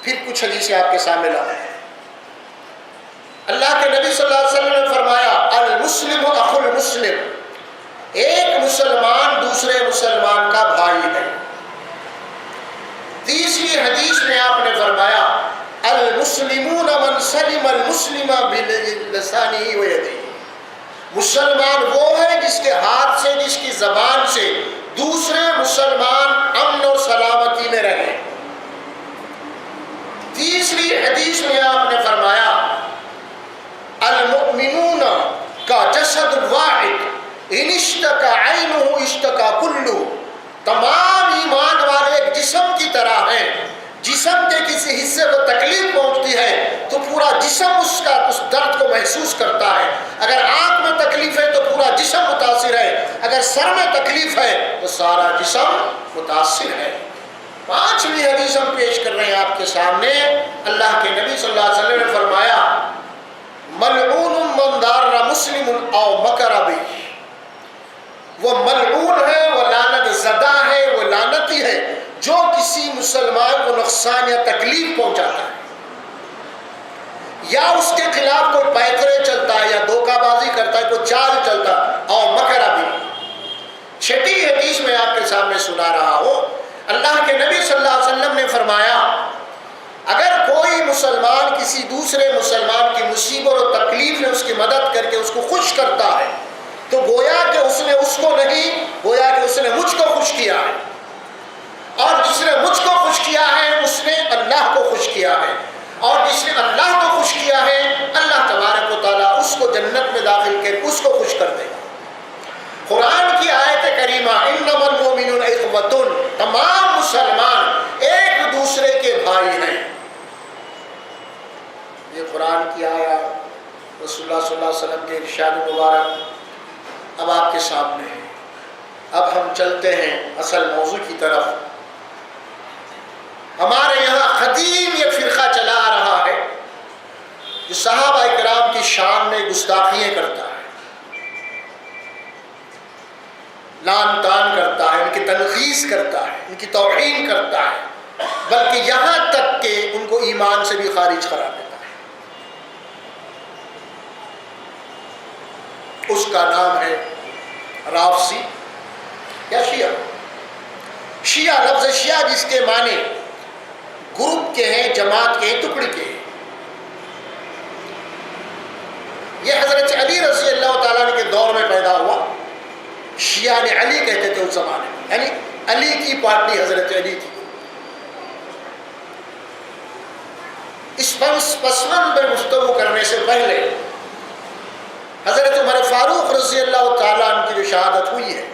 پھر کچھ حدیثیں آپ کے سامنے لاؤں. اللہ کے نبی صلی اللہ علیہ وسلم نے فرمایا المسلم اخو المسلم، ایک مسلمان دوسرے مسلمان کا بھائی ہے. تیسری حدیث میں آپ نے فرمایا المسلمون من سلم المسلم بلسانہ ویدہ، مسلمان وہ ہے جس کے ہاتھ سے، جس کی زبان سے دوسرے مسلمان امن اور سلامتی میں رہیں. تیسری حدیث میں آپ نے فرمایا المؤمنون کا جسد واحد ان اشتکا عینہ اشتکا کلہ، تمام ایمان والے ایک جسم کی طرح ہیں. جسم کے کسی حصے کو تکلیف پہنچتی ہے تو پورا جسم اس درد کو محسوس کرتا ہے. اگر آنکھ میں تکلیف ہے تو پورا جسم متاثر ہے، اگر سر میں تکلیف ہے تو سارا جسم متاثر ہے. پانچویں حدیث ہم پیش کر رہے ہیں آپ کے سامنے. اللہ کے نبی صلی اللہ علیہ وسلم نے فرمایا ملعون من ضار مسلم او مکر بہ، وہ ملعون ہے، وہ لعنت زدہ ہے، وہ لعنتی ہے جو کسی مسلمان کو نقصان یا تکلیف پہنچاتا ہے، یا اس کے خلاف کوئی پیکرے چلتا ہے، یا دھوکہ بازی کرتا ہے، کوئی چال چلتا ہے. او مکر بہ. چھٹی حدیث میں آپ کے سامنے سنا رہا ہوں، اللہ کے نبی صلی اللہ علیہ وسلم نے فرمایا اگر کوئی مسلمان کسی دوسرے مسلمان کی مصیبت اور تکلیف میں اس کی مدد کر کے اس کو خوش کرتا ہے تو گویا کہ اس نے اس کو نہیں، گویا کہ اس نے مجھ کو خوش کیا ہے، اور جس نے مجھ کو خوش کیا ہے اس نے اللہ کو خوش کیا ہے، اور جس نے اللہ کو خوش کیا ہے اللہ تبارک و تعالیٰ اس کو جنت میں داخل کر اس کو خوش کر دے گا. قرآن کی آیت کریمہ انما المؤمنون اخوۃ، تمام مسلمان ایک دوسرے کے بھائی ہیں. یہ قرآن کی آیات رسول اللہ صلی اللہ علیہ وسلم کے ارشاد مبارک اب آپ کے سامنے ہے. اب ہم چلتے ہیں اصل موضوع کی طرف. ہمارے یہاں قدیم یہ فرقہ چلا آ رہا ہے جو صحابہ کرام کی شان میں گستاخیاں کرتا ہے، لعن طعن کرتا ہے، ان کی تنقیص کرتا ہے، ان کی توہین کرتا ہے، بلکہ یہاں تک کہ ان کو ایمان سے بھی خارج قرار دیتا ہے. اس کا نام ہے رافضی یا شیعہ. شیعہ، لفظ شیعہ جس کے معنی گروپ کے ہیں، جماعت کے ہیں، ٹکڑی کے ہیں۔ یہ حضرت علی رضی اللہ تعالیٰ عنہ کے دور میں پیدا ہوا۔ شیعہ علی کہتے تھے اس زمانے میں، یعنی علی کی پارٹی حضرت علی کی۔ اس پس منظر میں گفتگو کرنے سے پہلے حضرت عمر فاروق رضی اللہ تعالیٰ عنہ کی جو شہادت ہوئی ہے،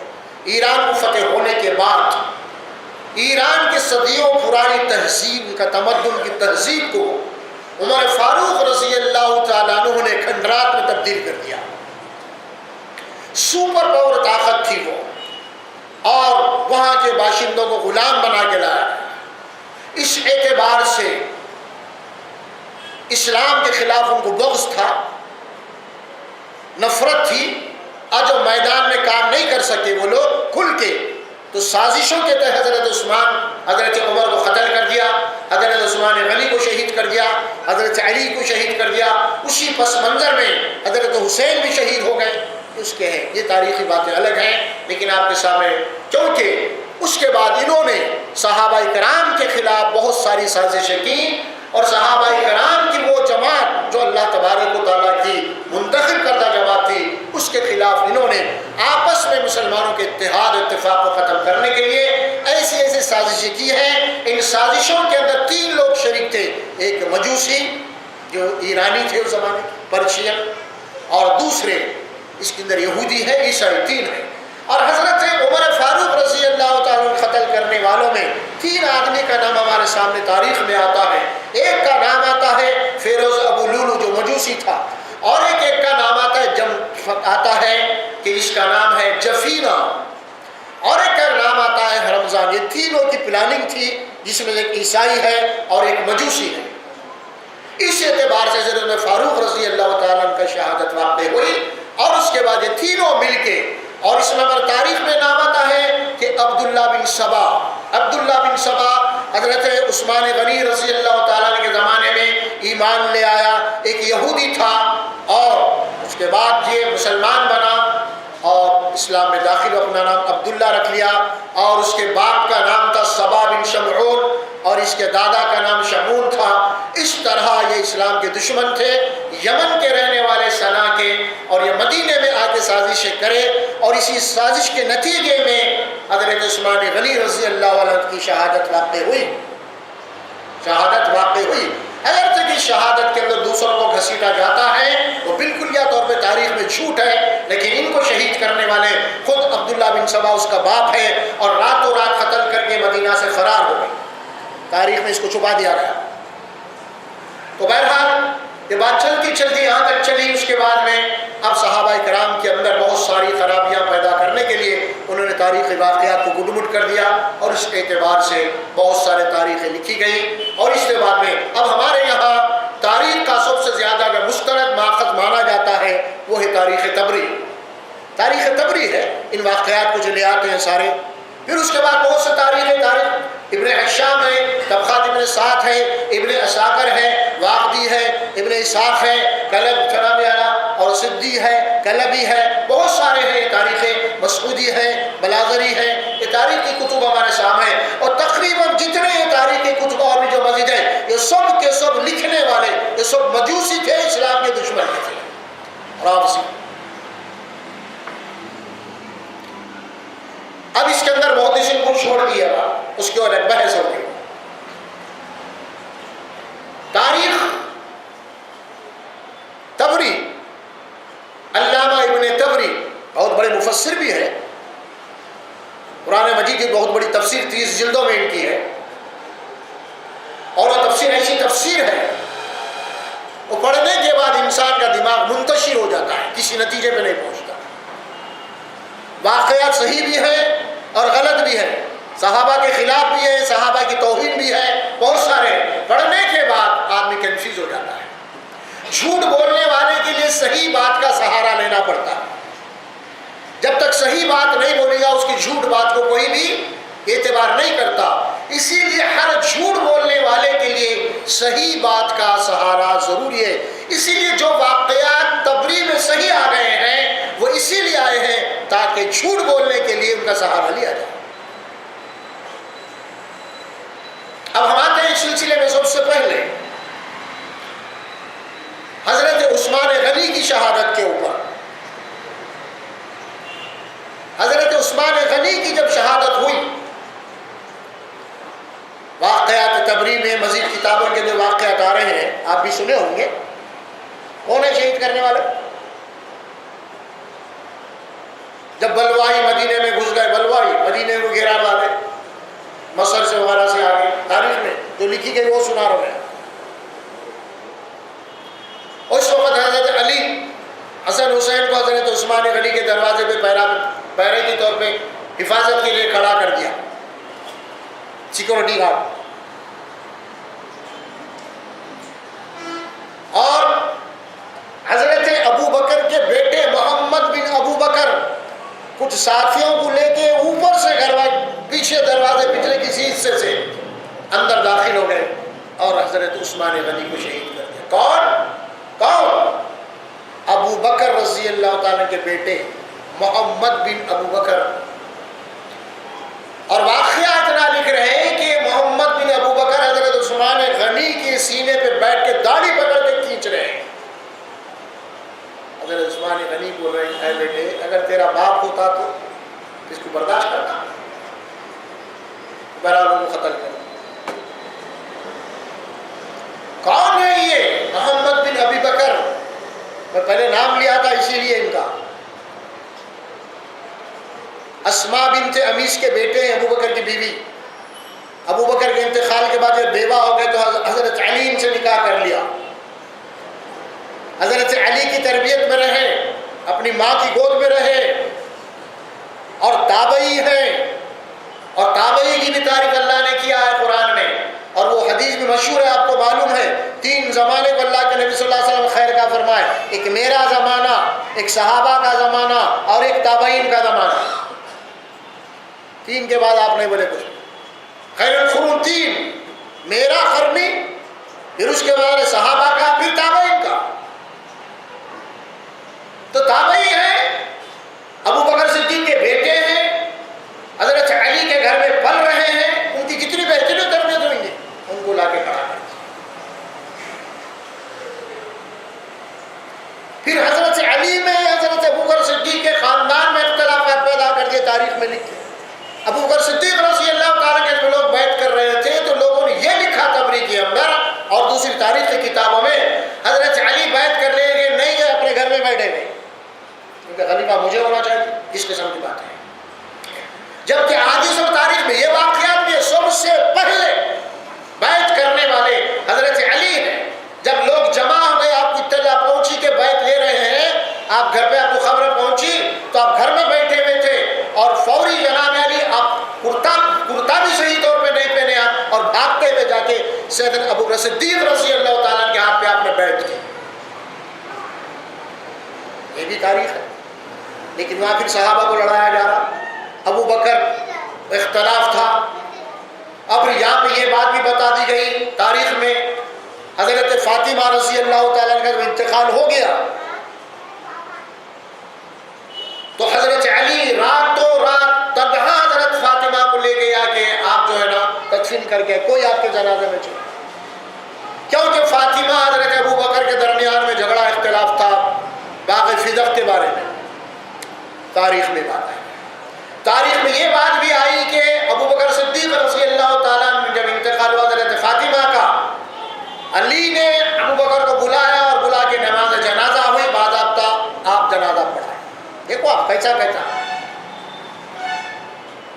ایران کو فتح ہونے کے بعد ایران کی صدیوں پرانی تہذیب کا، تمدن کی تہذیب کو عمر فاروق رضی اللہ تعالیٰ عنہ نے کھنڈرات میں تبدیل کر دیا۔ سپر پاور طاقت تھی وہ، اور وہاں کے باشندوں کو غلام بنا کے لایا۔ اس اعتبار سے اسلام کے خلاف ان کو بغض تھا، نفرت تھی، اور جو میدان میں کام نہیں کر سکے وہ لوگ کھل کے، تو سازشوں کے تحت حضرت عثمان، حضرت عمر کو قتل کر دیا، حضرت عثمان غنی کو شہید کر دیا، حضرت علی کو شہید کر دیا۔ اسی پس منظر میں حضرت حسین بھی شہید ہو گئے۔ اس کے ہیں، یہ تاریخی باتیں الگ ہیں، لیکن آپ کے سامنے، کیونکہ اس کے بعد انہوں نے صحابہ کرام کے خلاف بہت ساری سازشیں کی، اور صحابہ کرام کی وہ جماعت جو اللہ تبارک و تعالیٰ کی منتخب کردہ جماعت تھی، اس کے خلاف انہوں نے آپس میں مسلمانوں کے اتحاد و اتفاق کو ختم کرنے کے لیے ایسی ایسی سازشیں کی ہیں۔ ان سازشوں کے اندر 3 لوگ شریک تھے، ایک مجوسی جو ایرانی تھے اس زمانے کے، پرشین، اور دوسرے اس کے اندر یہودی ہے، عیسائی، 3 ہیں۔ اور حضرت عمر فاروق رضی اللہ تعالیٰ قتل کرنے والوں میں 3 آدمی کا نام ہمارے سامنے تاریخ میں آتا ہے۔ ایک کا نام آتا ہے فیروز ابو لولو جو مجوسی تھا، اور ایک کا نام آتا ہے کہ اس کا نام ہے جفینہ، اور ایک کا نام آتا ہے رمضان۔ یہ تینوں کی پلاننگ تھی، جس میں ایک عیسائی ہے اور ایک مجوسی ہے۔ اس اعتبار سے حضرت فاروق رضی اللہ تعالیٰ کا شہادت واقع ہوئی، اور اس کے بعد یہ تینوں مل کے، اور اس نمبر تاریخ میں نام آتا ہے کہ عبداللہ بن سبا حضرت عثمان غنی رضی اللہ تعالیٰ کے زمانے میں ایمان لے آیا، ایک یہودی تھا، اور اس کے بعد یہ مسلمان بنا اور اسلام میں داخل ہو، اپنا نام عبداللہ رکھ لیا، اور اس کے باپ کا نام تھا سبا بن شمعون، اور اس کے دادا کا نام شمعون تھا۔ اس طرح یہ اسلام کے دشمن تھے، یمن کے رہنے والے صنع کے، اور یہ مدینے میں آ کے سازشیں کرے، اور اسی سازش کے نتیجے میں حضرت عثمان غنی رضی اللہ عنہ کی شہادت واقع ہوئی۔ اگرچہ کہ شہادت کے اندر دوسروں کو گھسیٹا جاتا ہے، وہ بالکل یا طور پہ تاریخ میں جھوٹ ہے، لیکن ان کو شہید کرنے والے خود عبداللہ بن سبا اس کا باپ ہے، اور راتوں رات قتل کر کے مدینہ سے فرار ہو گئے۔ تاریخ میں اس کو چھپا دیا گیا۔ تو بہرحال یہ بات چلتی یہاں تک چلی۔ اس کے بعد میں اب صحابہ کرام کے اندر بہت ساری خرابیاں پیدا کرنے کے لیے انہوں نے تاریخی واقعات کو گڈمٹ کر دیا، اور اس اعتبار سے بہت سارے تاریخیں لکھی گئی۔ اور اس کے بعد میں اب ہمارے یہاں تاریخ کا سب سے زیادہ اگر مستند ماخذ مانا جاتا ہے وہ ہے تاریخ تبری ہے۔ ان واقعات کو جو لے آتے ہیں سارے، پھر اس کے بعد بہت سے تاریخ ابن حشام ہے، طبقات ابن سعد ہے، ابن عساکر ہے، واقدی ہے، ابن اسحاق ہے، کلب چنابیانہ اور صدی ہے، کلبی ہے، بہت سارے ہیں تاریخیں، مسعودی ہے، بلاغری ہے۔ یہ تاریخی کتب ہمارے سامنے ہیں، اور تقریباً جتنے یہ تاریخی کتب اور بھی جو مزید ہیں، یہ سب کے سب لکھنے والے یہ سب مجوسی تھے، اسلام کے دشمن تھے۔ اور آپ اب اس کے اندر محدثین کو چھوڑ دیا، اس کے بعد بحث ہوگی۔ تاریخ تبری، علامہ ابن تبری بہت بڑے مفسر بھی ہے، قرآن مجید کی بہت بڑی تفسیر 30 جلدوں میں ان کی ہے، اور وہ تفسیر ایسی تفسیر ہے وہ پڑھنے کے بعد انسان کا دماغ منتشر ہو جاتا ہے، کسی نتیجے پہ نہیں پہنچتا۔ واقعات صحیح بھی ہے اور غلط بھی ہے، صحابہ کے خلاف بھی ہے، صحابہ کی توہین بھی ہے، بہت سارے۔ پڑھنے کے بعد آدمی کنفیوز ہو جاتا ہے۔ جھوٹ بولنے والے کے لیے صحیح بات کا سہارا لینا پڑتا ہے۔ جب تک صحیح بات نہیں بولے گا اس کی جھوٹ بات کو کوئی بھی اعتبار نہیں کرتا۔ اسی لیے ہر جھوٹ بولنے والے کے لیے صحیح بات کا سہارا ضروری ہے۔ اسی لیے جو واقعات تبری میں صحیح آ گئے ہیں وہ اسی لیے آئے ہیں تاکہ جھوٹ بولنے کے لیے ان کا سہارا لیا جائے۔ اب ہم آتے ہیں اس سلسلے میں شہادت کے اوپر. حضرت عثمان غنی کی جب شہادت ہوئی، واقعات تبری میں مزید کتابوں کے جو واقعات آ رہے ہیں آپ بھی سنے ہوں گے. کون ہے شہید کرنے والے؟ جب بلوائی مدینے میں گھس گئے، بلوائی مدینے کو گھیرا ڈالے، مصر سے وغیرہ سے آگے تاریخ میں جو لکھی گئی وہ سنا رہے ہیں. اس وقت حضرت علی حسن حسین کو حضرت عثمان غنی کے دروازے پہ پہرے کے طور پہ حفاظت کے لیے کھڑا کر دیا، سیکورٹی گارڈ. اور حضرت ابو بکر کے بیٹے محمد بن ابو بکر کچھ ساتھیوں کو لے کے اوپر سے پیچھے دروازے پچھلے کسی حصے سے اندر داخل ہو گئے اور حضرت عثمان غنی کو شہید کر دیا. کون؟ ابو بکر رضی اللہ تعالیٰ کے بیٹے محمد بن ابو بکر. اور واقعہ اتنا لکھ رہے ہیں کہ محمد بن ابو بکر حضرت عثمان غنی کے سینے پہ بیٹھ کے داڑھی پکڑ کے کھینچ رہے ہیں. حضرت عثمان غنی بول رہے ہیں، اے بیٹے اگر تیرا باپ ہوتا تو اس کو برداشت کرتا، برابر کو قتل کر. کون ہے یہ؟ محمد بن ابی بکر. میں پہلے نام لیا تھا اسی لیے ان کا. اسماء بنت امیس کے بیٹے ہیں، ابو بکر کی بیوی. ابو بکر کے انتقال کے بعد جب بیوہ ہو گئے تو حضرت علی ان سے نکاح کر لیا. حضرت علی کی تربیت میں رہے، اپنی ماں کی گود میں رہے، اور تابعی ہیں. اور تابعی کی بھی تعریف اللہ نے کیا ہے قرآن میں، اور وہ حدیث بھی مشہور ہے، آپ کو معلوم ہے. 3 زمانے کو اللہ کے نبی صلی اللہ علیہ وسلم خیر کا فرمائے، ایک میرا زمانہ، ایک صحابہ کا زمانہ، اور ایک تابعین کا زمانہ. 3 کے بعد آپ نہیں بولے کچھ. خیر القرون 3، میرا قرنی، پھر اس کے بعد صحابہ کا، پھر تابعین کا. تو تابعی ہیں، ابو بکر صدیق کے بیٹے ہیں، حضرت علی کے گھر میں پل رہے ہیں. ان کی کتنی بہترین تربیت ہوئی ہے، ان کو لا کے کھڑا کر دیا. پھر حضرت علی میں حضرت ابو بکر صدیق کے خاندان میں اختلافات پیدا کر دیے، تاریخ میں لکھے. ابو بکر صدیق رضی اللہ تعالیٰ کے جو لوگ بیعت کر رہے تھے تو لوگوں نے یہ لکھا تبری کے اندر اور دوسری تاریخ کی کتابوں میں، حضرت علی بیعت کر لیں گے نہیں، یہ اپنے گھر میں بیٹھے ہوئے، کیونکہ خلیفہ مجھے ہونا چاہیے. اس قسم کی بات ہے. جبکہ حدیث اور تاریخ میں یہ واقعات بھی سب سے پہلے بیعت کرنے والے حضرت علی ہیں. جب لوگ جمع ہو گئے، آپ کو اطلاع پہنچی کہ بیعت لے رہے ہیں، آپ گھر پہ آپ کو خبر پہنچی تو آپ گھر میں بیٹھے ہوئے تھے، اور فوری جناب علی آپ کرتا بھی صحیح طور پہ نہیں پہنے آپ، اور بھاگتے ہوئے جا کے سیدنا ابو بکر صدیق رضی اللہ تعالیٰ کے ہاتھ پہ آپ نے بیعت کی. یہ بھی تاریخ ہے. لیکن وہاں پھر صحابہ کو لڑایا جا رہا، ابو بکر اختلاف تھا. اب یہاں پہ یہ بات بھی بتا دی گئی تاریخ میں، حضرت فاطمہ رضی اللہ تعالیٰ کا جب انتقال ہو گیا تو حضرت علی راتوں رات تنہا حضرت فاطمہ کو لے گیا کہ آپ جو ہے نا تدفین کر کے کوئی آپ کے جنازے میں چلے. کیونکہ فاطمہ حضرت ابو بکر کے درمیان میں جھگڑا اختلاف تھا باغ فدق کے بارے میں. تاریخ میں بات ہے، تاریخ میں یہ بات بھی آئی کہ ابو بکر صدیق رضی اللہ تعالیٰ عنہ جب انتقال ہوا حضرت فاطمہ کا، علی نے ابو بکر کو بلایا اور بلا کے نماز جنازہ ہوئی، باضابطہ آپ جنازہ پڑھائے. دیکھو آپ کیسا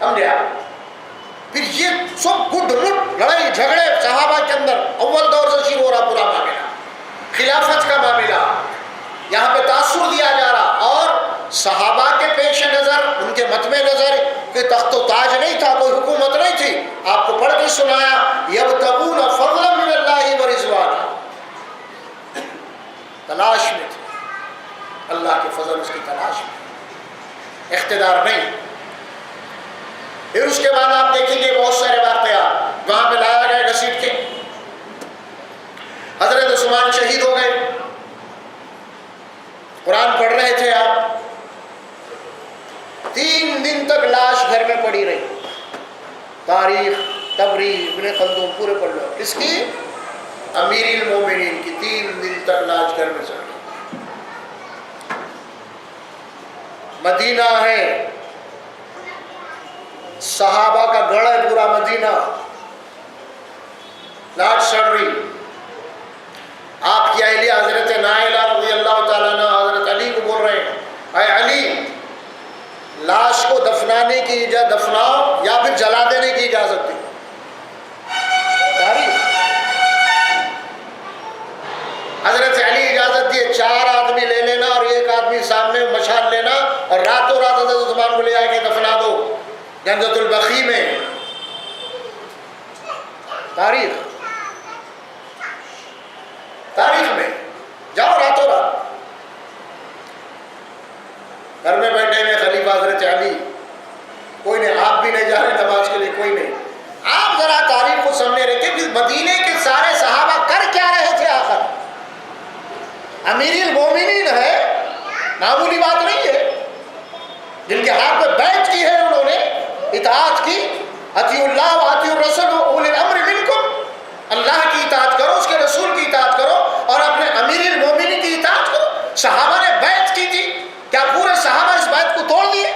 سمجھے آپ. پھر یہ سب گڈ مٹ لڑائی جھگڑے صحابہ کے اندر اول دور سے شروع ہو رہا پورا معاملہ، خلافت کا معاملہ. یہاں پہ تاثر دیا جا رہا، اور صحابہ کے پیش نظر، ان کے متم نظر کہ تخت و تاج نہیں تھا، کوئی حکومت نہیں تھی. آپ کو پڑھ کے سنایا، یبتغون فضلا من اللہ ورضوانا، تلاش میں تھے اللہ کے فضل، اس کی تلاش میں، اقتدار نہیں. پھر اس کے بعد آپ دیکھیں گے بہت سارے واقعات وہاں پہ لایا گیا گھسیٹ کے. حضرت عثمان شہید ہو گئے، قرآن پڑھ رہے تھے آپ، 3 دن تک لاش گھر میں پڑی رہی. تاریخ تبری ابن خلدون پورے پڑھ لو. اس کی امیر المومنین کی 3 دن تک لاش گھر میں چڑھ گئی. مدینہ ہے، صحابہ کا گڑھ ہے پورا مدینہ، لاٹ سڑ رہی۔ آپ کی اہلیہ حضرت نائلہ رضی اللہ تعالیٰ عنہ حضرت علی کو بول رہے ہیں، اے علی لاش کو دفنانے کی اجازت، دفناؤ یا پھر جلا دینے کی اجازت دی۔ حضرت علی اجازت دیے، 4 آدمی لے لینا اور 1 آدمی سامنے مشال لینا اور راتوں رات حضرت عثمان کو لے آ کے دفنا دو جنت البقیع میں۔ تاریخ میں جاؤ راتوں رات، گھر میں بیٹھے ہوئے خلیفہ حضرت علی، کوئی نہیں، آپ بھی نہیں جا رہے نماز کے لیے، کوئی نہیں۔ آپ ذرا تاریخ کو سامنے رکھیں کہ مدینے کے سارے صحابہ کر کیا رہے تھے آخر؟ امیر المومنین ہے، معمولی بات نہیں ہے، جن کے ہاتھ میں بیعت کی ہے، انہوں نے اطاعت کی، اطیعوا اللہ واطیعوا الرسول واولی الامر منکم، اللہ کی اطاعت کرو، اس کے رسول کی اطاعت کرو اور اپنے امیر المومنین کی اطاعت کرو۔ صحابہ نے بیعت کی تھی، کیا پورے صحابہ اس بیعت کو توڑ دیے؟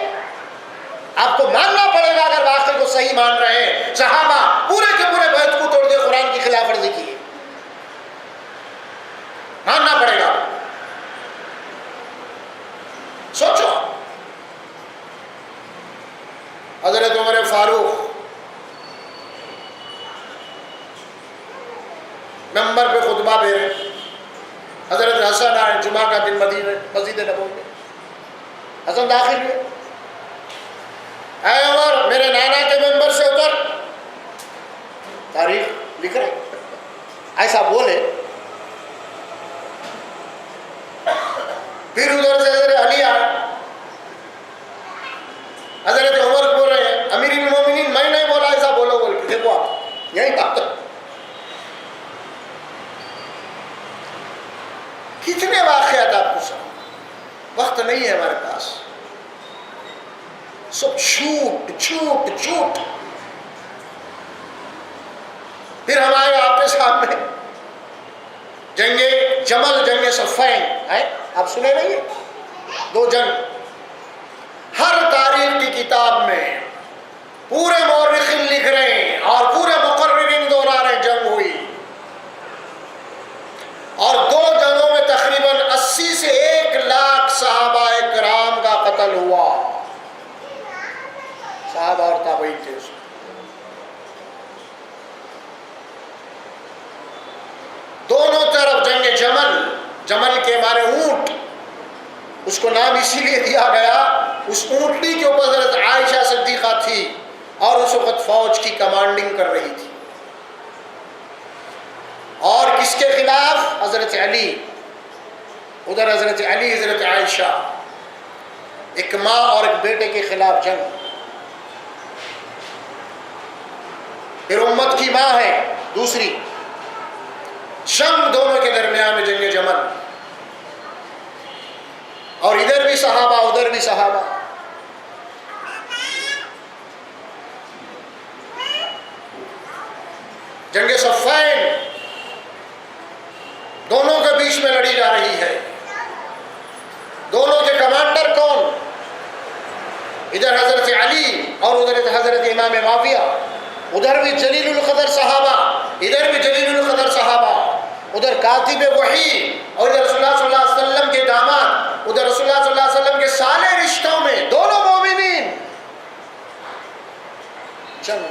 آپ کو ماننا پڑے گا اگر واقعے کو صحیح مان رہے ہیں، صحابہ پورے کے پورے بیعت کو توڑ دیے، قرآن کی خلاف ورزی کی، ماننا پڑے گا۔ سوچو، حضرت عمر فاروق ممبر پہ خطبہ دے رہے، حضرت حسن آئے جمعہ کا دن مدینہ مسجد نبوی میں، حسن داخل ہوئے، اے عمر میرے نانا کے ممبر سے اتر، تاریخ لکھ رہے، ایسا بولے۔ پھر ادھر سے حضرت علی آئے، حضرت عمر کو بول رہے ہیں امیر المومنین میں نہیں بولا ایسا بولو، بول کے دیکھو آپ یہی بات ہے۔ کتنے واقعات آپ کو سنا، وقت نہیں ہے ہمارے پاس، سب جھوٹ جھوٹ جھوٹ۔ پھر ہمارے آپ کے سامنے جنگ جمل، جنگ صفین ہے، آپ سنے نہیں ہیں؟ 2 جنگ، ہر تاریخ کی کتاب میں پورے مورخین لکھ رہے ہیں اور پورے مقررین دہرا رہے ہیں، جنگ ہوئی اور 2 جنگوں میں تقریباً 80 سے 1 لاکھ صحابہ کرام کا قتل ہوا، صحابہ اور تابعین تھے اس میں۔ دونوں طرف جنگ جمل، جمل کے معنی اونٹ، اس کو نام اسی لیے دیا گیا، اس اونٹنی کے اوپر حضرت عائشہ صدیقہ تھی اور اس وقت فوج کی کمانڈنگ کر رہی تھی، اور کس کے خلاف؟ حضرت علی، ادھر حضرت علی حضرت عائشہ، ایک ماں اور ایک بیٹے کے خلاف جنگ۔ پھر امت کی ماں ہے دوسری، جنگ دونوں کے درمیان میں، جنگ جمل، اور ادھر بھی صحابہ ادھر بھی صحابہ۔ جنگ صفین دونوں کے بیچ میں لڑی جا رہی ہے، دونوں کے کمانڈر کون؟ ادھر حضرت علی اور ادھر حضرت امام معاویہ، ادھر بھی جلیل القدر صحابہ، ادھر بھی جلیل القدر صحابہ، ادھر کاتب وحی اور ادھر رسول اللہ صلی اللہ علیہ وسلم کے داماد، ادھر رسول اللہ صلی اللہ علیہ وسلم کے سالے رشتوں میں دونوں مومنین، جنگ،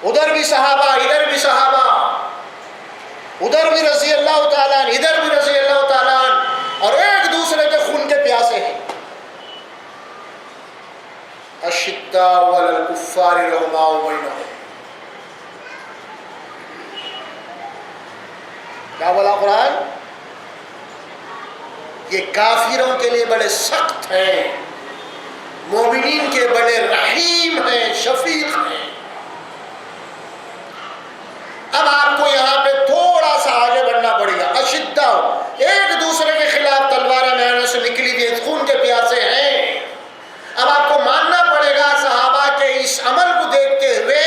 ادھر بھی صحابہ ادھر بھی صحابہ، ادھر بھی رضی اللہ تعالیٰ عنہ ادھر بھی رضی اللہ تعالیٰ عنہ، اور ایک دوسرے کے خون کے پیاسے ہیں۔ اشداء علی الکفار رحماء بینہم، کیا بولا قرآن؟ یہ کافروں کے لیے بڑے سخت ہیں، مومنین کے بڑے رحیم ہیں، شفیق ہیں۔ اب آپ کو یہاں پہ تھوڑا سا آگے بڑھنا پڑے گا۔ اشداء، ایک دوسرے کے خلاف تلواریں میدان سے نکلی ہوئی، خون کے پیاسے ہیں۔ اب آپ کو ماننا پڑے گا صحابہ کے اس عمل کو دیکھتے ہوئے،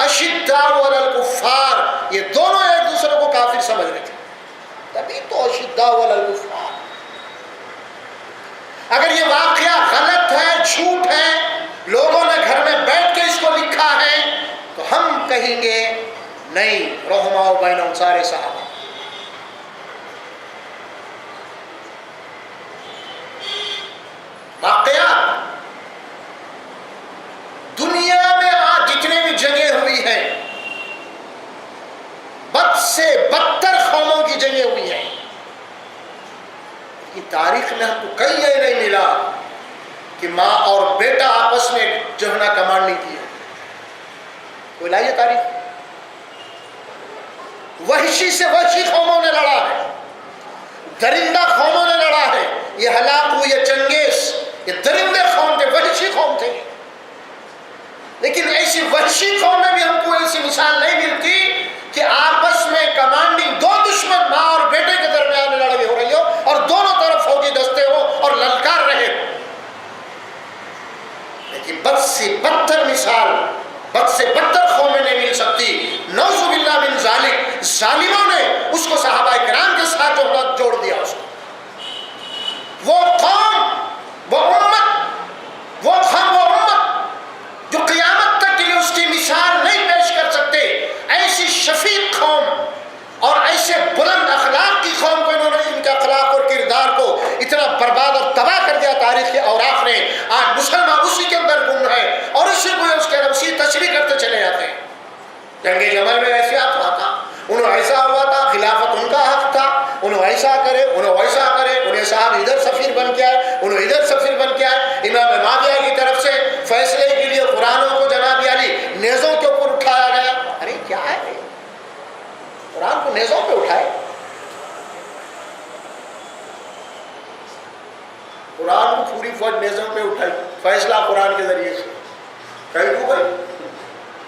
اشداء علی الکفار، یہ دونوں ایک دوسرے کو کافر سمجھ رہے تھے، تبھی تو اشداء علی الکفار۔ اگر یہ واقعہ کہیں گے نہیں، رحماء بینہم سارے صحابہ. واقعات دنیا میں آج جتنے بھی جنگیں ہوئی ہیں، بد سے بدتر قوموں کی جنگیں ہوئی ہیں. کہ تاریخ میں ہم کو کہیں یہ نہیں ملا کہ ماں اور بیٹا آپس میں جو ہے نا کمانڈنگ کی ہے. کوئی لائیے تاریخ. وحشی سے وحشی قوموں نے لڑا ہے، درندہ قوموں نے لڑا ہے. یہ ہلاک ہوئی یہ چنگیز، یہ درندے قوم تھے، وحشی قوم تھے. لیکن ایسی وحشی قوم میں بھی ہم کو ایسی مثال نہیں ملتی کہ آپس میں کمانڈنگ دو دشمن ماں اور بیٹے کے درمیان لڑائی ہو رہی ہو اور دونوں طرف فوجی دستے ہو اور للکار رہے ہو. لیکن بد سے بدتر مثال، بد سے بدتر قوم میں نہیں مل سکتی. نعوذ باللہ من ذالک. ظالموں نے اس کو صحابہ کرام کے ساتھ جوڑ دیا. اس کو وہ قوم، وہ امت، وہ قوم، وہ امت جو قیامت تک کے لیے اس کی مثال نہیں پیش کر سکتے. ایسی شفیق قوم اور ایسے بلند اخلاق کی قوم کو انہوں نے ان کے اخلاق اور کردار کو اتنا برباد اور تباہ کر دیا تاریخ کے اوراق نے. آج مسلمان اسی کے اندر گم ہے اور اسی کو اس کے اسی تشریح کرتے چلے جاتے ہیں. جنگ جمل میں ایسے ہوا تھا، انہوں ایسا ہوا تھا، خلافت ان کا حق تھا، انہوں ایسا کرے، انہوں ویسا کرے، انہیں صاحب ادھر سفیر بن کے آئے، انہوں ادھر سفیر بن کے آئے. امام معاویہ کی طرف سے فیصلے کے لیے قرآنوں کو جناب علی نیزوں کے اوپر اٹھایا گیا. ارے کیا ہے قرآن کو نیزوں پہ اٹھائے؟ قرآن کو پوری فوج نیزوں پہ اٹھائی، فیصلہ قرآن کے ذریعے سے. کہیں کو بھائی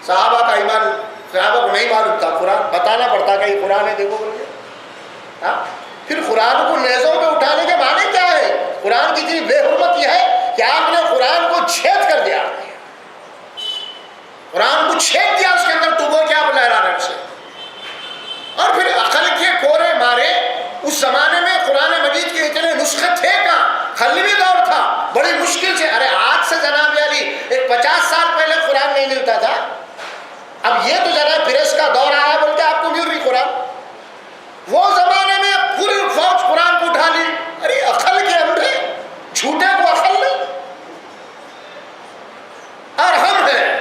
صحابہ کا ایمان، صحابہ کو نہیں معلوم تھا، قرآن بتانا پڑتا کہ یہ قرآن ہے دیکھو بول کے. پھر قرآن کو نیزوں پہ اٹھانے کے معنی کیا ہے؟ قرآن کی اتنی بے حرمت یہ ہے کہ آپ نے قرآن کو چھید کر دیا، قرآن کو چھید دیا، اس کے اندر ٹوبو کیا لہرا رہے سے. اور پھر عقل کے کورے مارے. اس زمانے میں قرآن مجید کے اتنے نسخے تھے کہاں؟ خلوی دور تھا، بڑی مشکل سے. ارے آج سے جناب علی ایک 50 سال پہلے قرآن نہیں ملتا تھا. اب یہ تو ذرا پریس کا دور آیا بول کے آپ کو مل رہی قرآن. وہ زمانے میں پوری فوج قرآن کو اٹھا لی. ارے عقل کے اندھے، جھوٹے کو عقل نہیں. اور ہم ہیں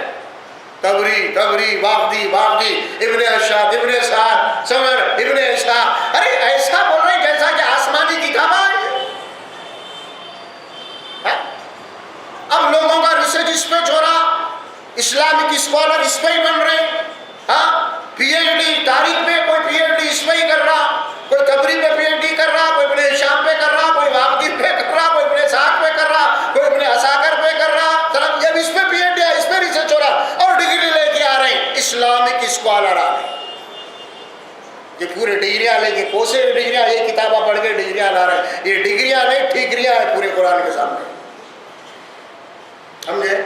تبری تبری واقدی واقدی ابن اشاد ابن سعد سمر ابن اسحاق. ارے ایسا بول رہے ہیں جیسا کہ آسمانی کتاب آئی. اب لوگوں کا ریسرچ اس پہ چھوڑا، اسلامک اسکالر اس پہ ہی بن رہے. پی ایچ ڈی تاریخ میں، کوئی پی ایچ ڈی اس پہ ہی کر رہا، کوئی تبری پہ پی ایچ ڈی کر رہا، کوئی ابن ہشام پہ کر رہا، کوئی واقدی پہ کر رہا، کوئی ابن اسحاق پہ کر رہا، کوئی ابن عساکر پہ کر رہا. جب اس پہ پی ایچ ڈی ہے، اس پہ ریسرچ ہو رہا اور ڈگری لے کے آ رہے ہیں. اسلامک اسکالر آ رہے ہیں، یہ پورے ڈگریاں لے کے، کوسے ڈگریاں، یہ کتابیں پڑھ کے ڈگریاں لا رہے ہیں. یہ ڈگریاں نہیں، ٹھیکریاں ہیں پورے قرآن کے سامنے. سمجھے؟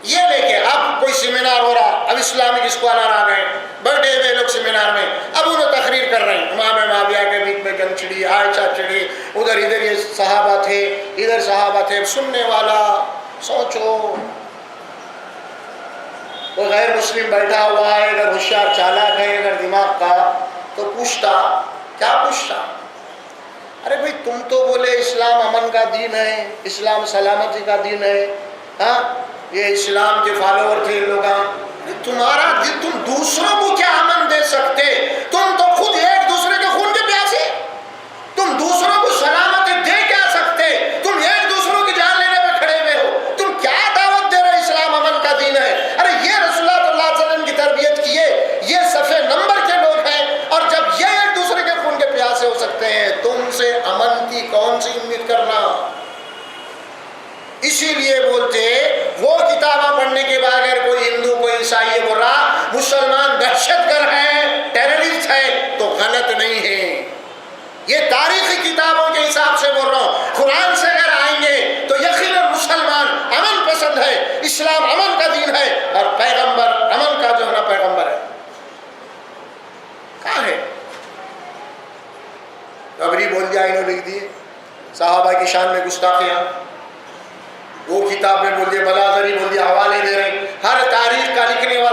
یہ لے کے اب کوئی سیمینار ہو رہا، اب اسلامک اسکالر آ گئے، بیٹھے ہوئے لوگ سیمینار میں، اب انہیں تقریر کر رہے ہیں. امام معاویہ کے بیچ میں جنگ چھڑی، عائشہ چھڑی، ادھر یہ صحابہ تھے، ادھر صحابہ تھے. سننے والا سوچو، وہ غیر مسلم بیٹھا ہوا ہے، اگر ہوشیار چالاک ہے، اگر دماغ کا، تو پوچھتا، کیا پوچھتا؟ ارے بھائی تم تو بولے اسلام امن کا دین ہے، اسلام سلامتی کا دین ہے، ہاں یہ اسلام کے فالوور تھے لوگ. تمہارا دل، تم دوسروں کو کیا امن دے سکتے؟ تم تو خود ایک دوسرے کے خون کے پیاسے. تم دوسروں کو سلامتی دے کیا سکتے؟ تم ایک دوسروں کی جان لینے پہ کھڑے ہوئے ہو. تم کیا دعوت دے رہے اسلام امن کا دین ہے؟ ارے یہ رسول اللہ صلی اللہ علیہ وسلم کی تربیت کیے، یہ صفحے نمبر کے لوگ ہیں. اور جب یہ ایک دوسرے کے خون کے پیاسے ہو سکتے ہیں، تم سے امن کی کون سی امید کرنا؟ اسی لیے بولتے وہ کتابیں پڑھنے کے بغیر کوئی ہندو کوئی عیسائی بول رہا مسلمان دہشت گرد ہے، ٹیررسٹ ہے، تو غلط نہیں ہے. یہ تاریخی کتابوں کے حساب سے بول رہا ہوں. قرآن سے اگر آئیں گے تو یقیناً مسلمان امن پسند ہے، اسلام امن کا دین ہے، اور پیغمبر امن کا جو ہے نا پیغمبر ہے. کہاں ہے؟ تبری بول دیا، انہوں نے لکھ دیے صحابہ کی شان میں گستاخیاں. وہ کتاب میں بول دیا، بلازری بول دیا، حوالے دے رہے ہیں. ہر تاریخ کا لکھنے والا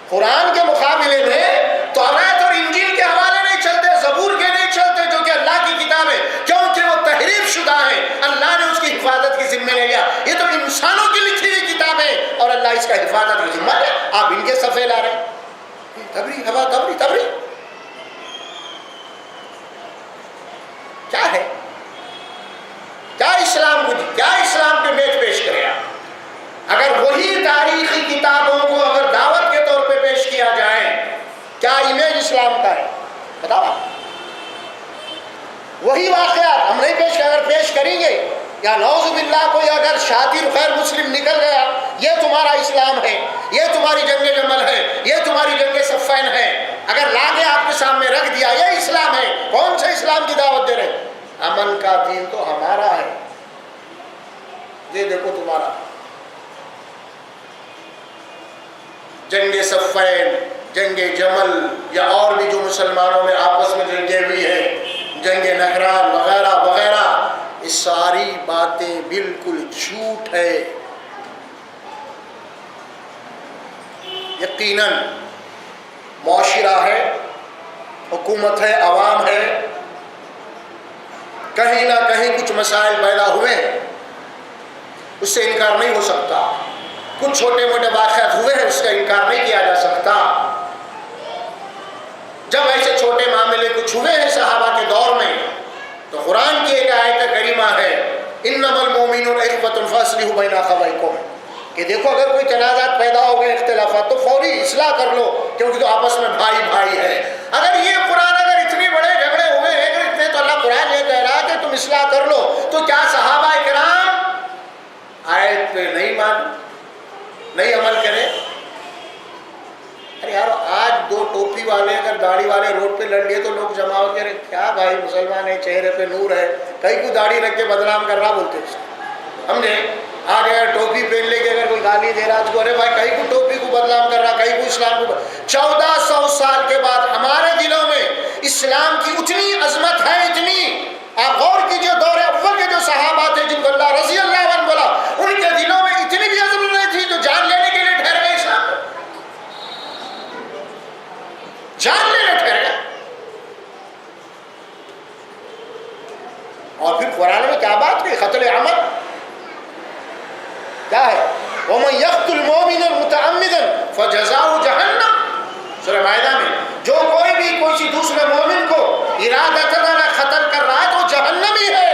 قرآن کے مقابلے میں تورات اور انجیل کے حوالے نہیں چلتے، زبور کے نہیں چلتے جو کہ اللہ کی کتاب ہے، کیونکہ وہ تحریف شدہ ہے، اللہ نے اس کی حفاظت کی ذمہ لے لیا۔ یہ تو انسانوں کی لکھی ہوئی کتاب ہے اور اللہ اس کا حفاظت کی ذمہ ہے، آپ ان کے صفحے لا رہے ہیں۔ تبری ہوا تبری تبری کیا ہے؟ کیا اسلام کو کیا اسلام کے میچ پیش کرے آپ؟ اگر وہی تاریخی کتابوں کو اگر دعوت کے طور پہ پیش کیا جائے، کیا امیج اسلام کا ہے؟ بتاؤ آپ۔ وہی واقعات ہم نہیں اگر پیش کریں گے، یا نعوذ باللہ کوئی اگر شاطر غیر مسلم نکل گیا، یہ تمہارا اسلام ہے، یہ تمہاری جنگ جمل ہے، یہ تمہاری جنگ صفین ہے، اگر لا کے آپ کے سامنے رکھ دیا یہ اسلام ہے، کون سے اسلام کی دعوت دے رہے؟ امن کا دین تو ہمارا ہے، یہ دیکھو تمہارا جنگ صفین، جنگ جمل، یا اور بھی جو مسلمانوں میں آپس میں جنگیں ہوئی ہیں، جنگ نہران وغیرہ وغیرہ، یہ ساری باتیں بالکل جھوٹ ہے۔ یقیناً معاشرہ ہے، حکومت ہے، عوام ہے، کہیں نہ کہیں کچھ مسائل پیدا ہوئے ہیں، اس سے انکار نہیں ہو سکتا۔ کچھ چھوٹے موٹے واقعات ہوئے ہیں، اس کا انکار نہیں کیا جا سکتا۔ جب ایسے چھوٹے معاملے کچھ ہوئے ہیں صحابہ کے دور میں، تو قرآن کی ایک آیت کریمہ ہے، انما المؤمنون اخوة فاصلحوا بین اخویکم، کہ دیکھو اگر کوئی تنازعات پیدا ہو گئے، اختلافات، تو فوری اصلاح کر لو، کیونکہ تو آپس میں بھائی بھائی ہے۔ اگر یہ قرآن اگر اتنے بڑے جھگڑے ہوئے ہیں، اگر اتنے، تو اللہ قرآن یہ کہہ رہا ہے کہ تم اصلاح کر لو، تو کیا صحابہ کرام آیت پہ نہیں عمل کرے؟ ارے یار، آج دو ٹوپی والے اگر داڑھی والے روڈ پہ لڑ لیے تو لوگ جمع ہو کے، کیا بھائی مسلمان ہے، چہرے پہ نور ہے، کئی کو داڑھی رکھ کے بدنام کر رہا بولتے ہیں، سمجھے؟ آج اگر ٹوپی پہن لے کے اگر کوئی گالی دے رہا تو ارے بھائی کئی کو ٹوپی کو بدنام کر رہا، کئی کو اسلام کو 1400 سال کے بعد ہمارے دلوں میں اسلام کی اتنی عظمت ہے، اتنی، آپ غور کیجئے، دور اول کے جو صحابہ تھے جن کو اللہ رضی اللہ عنہ بولا، ان کے دلوں میں اتنی بھی عظمت نہیں تھی جو جان لینے کے لیے ٹھہر گئے اسلام میں، جان لینے ٹھہر گئے۔ اور پھر قرآن میں کیا بات کی؟ قتل عمد کیا ہے؟ وَمَنْ يَقْتُلْ مُؤْمِنًا مُتَعَمِّدًا فَجَزَاؤُهُ جَهَنَّمُ، سورہ مائدہ میں، جو کوئی بھی کوئی دوسرے مومن کو ارادتاً قتل کر رہا ہے تو جہنمی ہے۔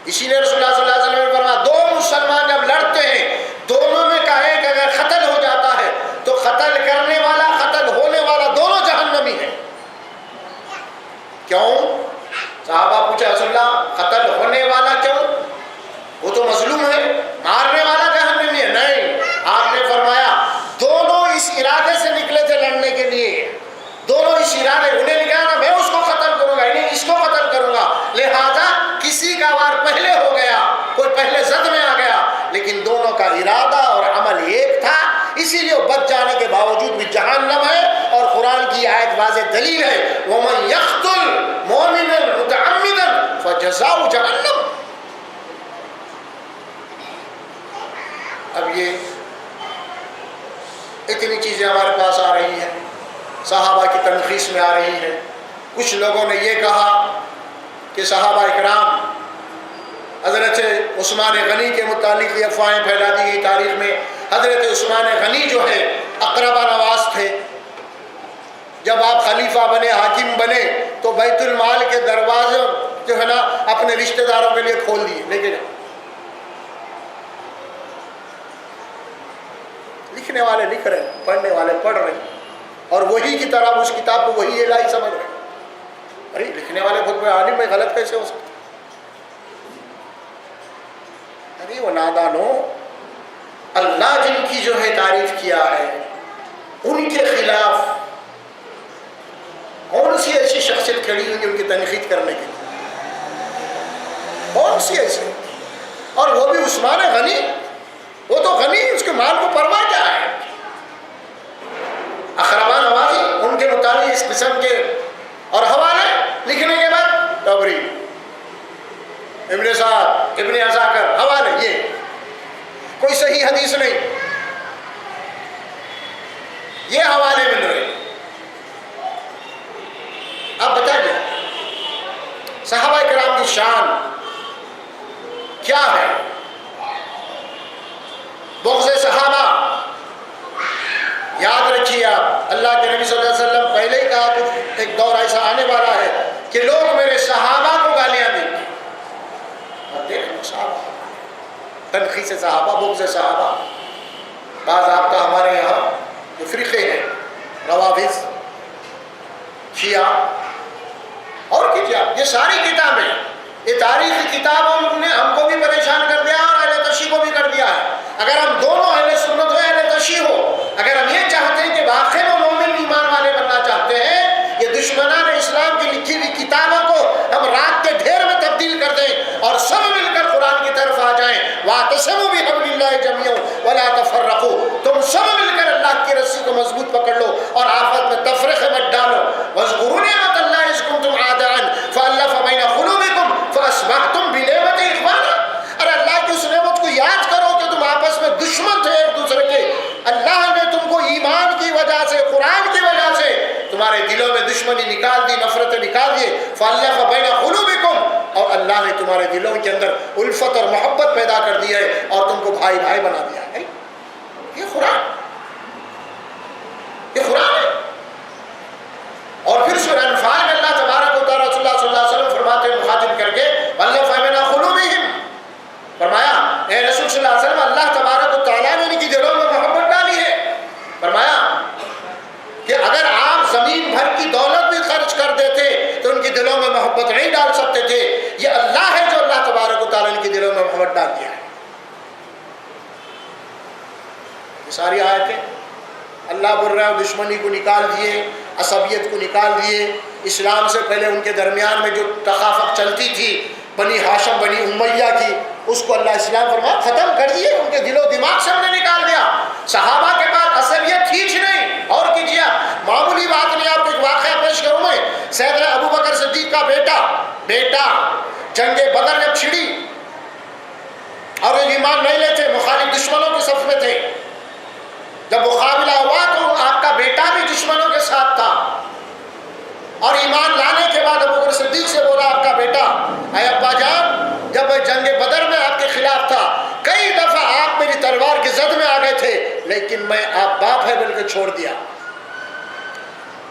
اسی لیے رسول اللہ صلی اللہ علیہ وسلم نے فرمایا، دو مسلمان جب لڑتے ہیں، دونوں میں کا ایک اگر قتل ہو جاتا ہے تو قتل کرنے والا، قتل ہونے والا، دونوں جہنمی ہیں۔ کیوں؟ صحابہ پوچھا، رسول اللہ قتل ہونے والا کیوں؟ وہ تو مظلوم ہے، مارنے والا جہنمی ہے۔ نہیں، آپ نے فرمایا دونوں اس ارادے سے نکلے تھے لڑنے کے لیے، دونوں اس ارادے، انہیں کہا نا میں اس کو قتل کروں گا، انہیں اس کو قتل کروں گا، لہذا کسی کا وار پہلے ہو گیا، کوئی پہلے زد میں آ گیا، لیکن دونوں کا ارادہ اور عمل ایک تھا، اسی لیے بچ جانے کے باوجود بھی جہنم ہے۔ اور قرآن کی آیت واضح دلیل ہے، وَمَنْ يَقْتُلْ مُؤْمِنًا مُتَعَمِّدًا فَجَزَاؤُهُ جَهَنَّمُ۔ اب یہ اتنی چیزیں ہمارے پاس آ رہی ہیں، صحابہ کی تنخیص میں آ رہی ہیں۔ کچھ لوگوں نے یہ کہا کہ صحابہ اکرام، حضرت عثمان غنی کے متعلق یہ افواہیں پھیلا دی گئی تاریخ میں، حضرت عثمان غنی جو ہے اقربا نواز تھے، جب آپ خلیفہ بنے، حاکم بنے، تو بیت المال کے دروازے جو ہے نا اپنے رشتہ داروں کے لیے کھول دیے، لیکن لکھنے والے لکھ رہے ہیں، پڑھنے والے پڑھ رہے ہیں، اور وہی کی طرح اس کتاب کو وہی الہی سمجھ رہے ہیں۔ ارے لکھنے والے خود میں عالم میں غلط کیسے ہو سکتے؟ ارے وہ نادانو، اللہ جن کی جو ہے تعریف کیا ہے، ان کے خلاف کون سی ایسی شخصیت کھڑی ہوئی ان کی تنقید کرنے کے لیے؟ کون سی ایسی؟ اور وہ بھی عثمان غنی، وہ تو غنی، اس کے مال کو پرواہ کیا ہے؟ اقربا نوازی، ان کے متعلق اس قسم کے اور حوالے لکھنے کے بعد تبری، ابن سعد، ابن عساکر، حوالے یہ کوئی صحیح حدیث نہیں، یہ حوالے مل رہے ہیں۔ اب بتائیے صحابہ کرام کی شان کیا ہے؟ بغض صحابہ، یاد رکھیے آپ، اللہ کے نبی صلی اللہ علیہ وسلم پہلے ہی کہا کہ ایک دور ایسا آنے والا ہے کہ لوگ میرے صحابہ کو گالیاں دیں گے۔ اور دیکھیں صحابہ، تنقیص صحابہ، بغض صحابہ، بعض آپ کا ہمارے یہاں جو فرقے ہیں، روافض، شیعہ، اور کتاب، یہ ساری کتابیں، یہ تاریخی کتابوں نے ہم کو بھی پریشان کر دیا اور اہل تشیع کو بھی کر دیا ہے۔ اگر ہم دونوں اہل سنت ہو اہل تشیع ہو، اگر ہم یہ چاہتے ہیں کہ واقعی میں مومن ایمان والے بننا چاہتے ہیں، یہ دشمنان اسلام کی لکھی ہوئی کتابوں کو ہم رات کے ڈھیر میں تبدیل کر دیں اور سب مل کر قرآن کی طرف آ جائیں۔ وَاعْتَصِمُوا بِحَبْلِ اللَّهِ جَمِيعًا وَلَا تَفَرَّقُوا، تم سب مل کر اللہ کی رسی کو مضبوط پکڑ لو اور آفت میں تفرقے مت ڈالو۔ وَاذْكُرُوا نِعْمَتَ اللَّهِ إِذْ كُنتُمْ أَعْدَاءً فَأَلَّفَ بَيْنَ قُلُوبِكُمْ فَأَصْبَحْتُمْ بِنِعْمَتِهِ إِخْوَانًا۔ ارے اللہ کی اس نعمت کو یاد کرو کہ تم آپس میں دشمن تھے ایک دوسرے کے، اللہ نے تم کو ایمان کی وجہ سے، قرآن کی وجہ سے تمہارے دلوں میں دشمنی نکال دی، نفرتیں نکال دی، فَأَلَّفَ بَيْنَ قُلُوبِكُمْ، اور اللہ نے تمہارے دلوں کے اندر الفت اور محبت پیدا کر دی ہے اور تم کو بھائی بھائی بنا دیا ہے۔ یہ قرآن، یہ قرآن ہے۔ اور پھر سورہ انفال میں اللہ تبارک و تعالیٰ رسول اللہ صلی اللہ علیہ وسلم فرماتے ہیں مخاطب کر کے، وَأَلَّفَ بَيْنَ قُلُوبِهِمْ، فرمایا اے رسول صلی اللہ علیہ وسلم، اللہ تبارک و تعالیٰ نے ان کی دلوں میں محبت ڈالی ہے۔ فرمایا کہ اگر آپ زمین بھر کی دولت بھی خرچ کر دیتے تو ان کی دلوں میں محبت نہیں ڈال سکتے تھے۔ یہ اللہ ہے جو اللہ تبارک و تعالیٰ نے ان کی دلوں میں محبت ڈال دیا ہے۔ یہ ساری آیتیں اللہ بول رہا ہے دشمنی کو نکال دیے، عصبیت کو نکال دیے، اسلام سے پہلے ان کے درمیان میں جو تخافت چلتی تھی بنی ہاشم بنی امیہ کی، اس کو اللہ اسلام فرما ختم کر دیے، ان کے دل و دماغ سے ہم نے نکال دیا۔ صحابہ کے بعد عصبیت تھی نہیں۔ اور کیجیے، معمولی بات نہیں، آپ کو ایک واقعہ پیش کروں میں، سیدنا ابو بکر صدیق کا بیٹا جنگ بدر جب چھڑی اور وہ ایمان نہیں لیتے، مخالف دشمنوں کے صف میں تھے، جب مقابلہ ہوا تو آپ کا بیٹا بھی دشمنوں کے ساتھ تھا، اور ایمان لانے کے بعد ابو بکر صدیق سے بولا آپ کا بیٹا، اے ابا جان، جب جنگ بدر میں آپ کے خلاف تھا کئی دفعہ آپ میری تلوار کی زد میں آ گئے تھے، لیکن میں آپ باپ ہے بول کے چھوڑ دیا۔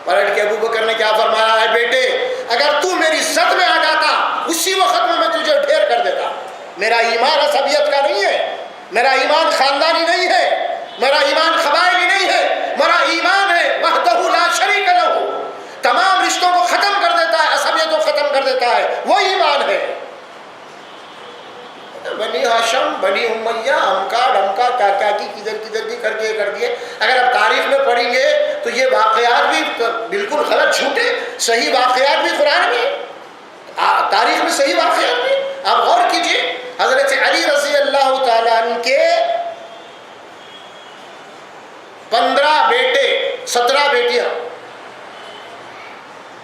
پلٹ کے ابو بکر نے کیا فرمایا، اے بیٹے، اگر تو میری زد میں آ جاتا اسی وقت میں تجھے ڈھیر کر دیتا۔ میرا ایمان عصبیت کا نہیں ہے، میرا ایمان خاندانی نہیں ہے، میرا ایمان قبائلی نہیں ہے، میرا ایمان ہے وحدہ لا شریک لہ، تمام رشتوں کو ختم کر دیتا ہے، عصبیت کو ختم کر دیتا ہے، وہ ایمان ہے۔ بنی ہاشم بنی امیہ ہمکا ڈھمکا کیا کی کدھر کی کر دیے۔ اگر آپ تاریخ میں پڑھیں گے تو یہ واقعات بھی بالکل غلط جھوٹے، صحیح واقعات بھی قرآن میں، تاریخ میں صحیح واقعات بھی۔ آپ غور کیجیے، حضرت علی رضی اللہ تعالیٰ عنہ کے 15 بیٹے 17 بیٹیاں،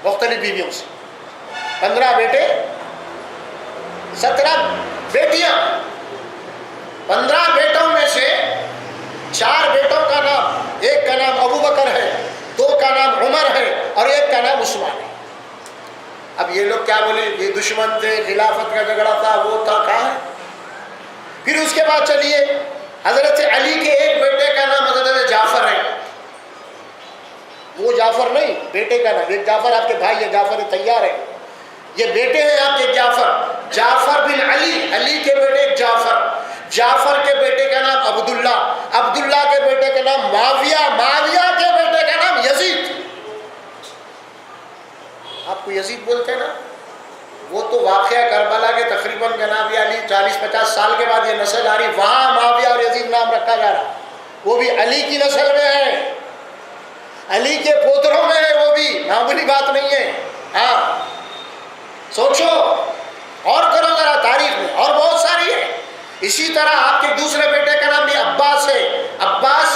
مختلف بیویوں سے 15 بیٹے 17 بیٹیاں، 15 بیٹوں میں سے 4 بیٹوں کا نام، ایک کا نام ابو بکر ہے، 2 کا نام عمر ہے اور ایک کا نام عثمان ہے۔ اب یہ لوگ کیا بولے، یہ دشمن تھے، خلافت کا جھگڑا تھا، وہ تھا، کہاں ہے۔ پھر اس کے بعد چلیے، حضرت علی کے ایک بیٹے کا نام حضرت جعفر ہے، وہ جعفر نہیں، بیٹے کا نام، ایک جعفر آپ کے بھائی ہے، جعفر تیار ہے، یہ بیٹے ہیں آپ کے جعفر بن علی کے بیٹے ایک جعفر کے بیٹے کا نام عبداللہ کے بیٹے کا نام معاویہ کے بیٹے کا نام یزید۔ آپ کو یزید بولتے ہیں نا، وہ تو واقعہ کربلا کے تقریباً جناب علی 40-50 سال کے بعد یہ نسل آ رہی، وہاں معاویہ اور یزید نام رکھا جا رہا، وہ بھی علی کی نسل میں ہے، علی کے پوتروں میں ہے، وہ بھی معمولی بات نہیں ہے۔ ہاں سوچو اور کرو ذرا تاریخ میں، اور بہت ساری ہے۔ اسی طرح آپ کے دوسرے بیٹے کا نام بھی عباس ہے، عباس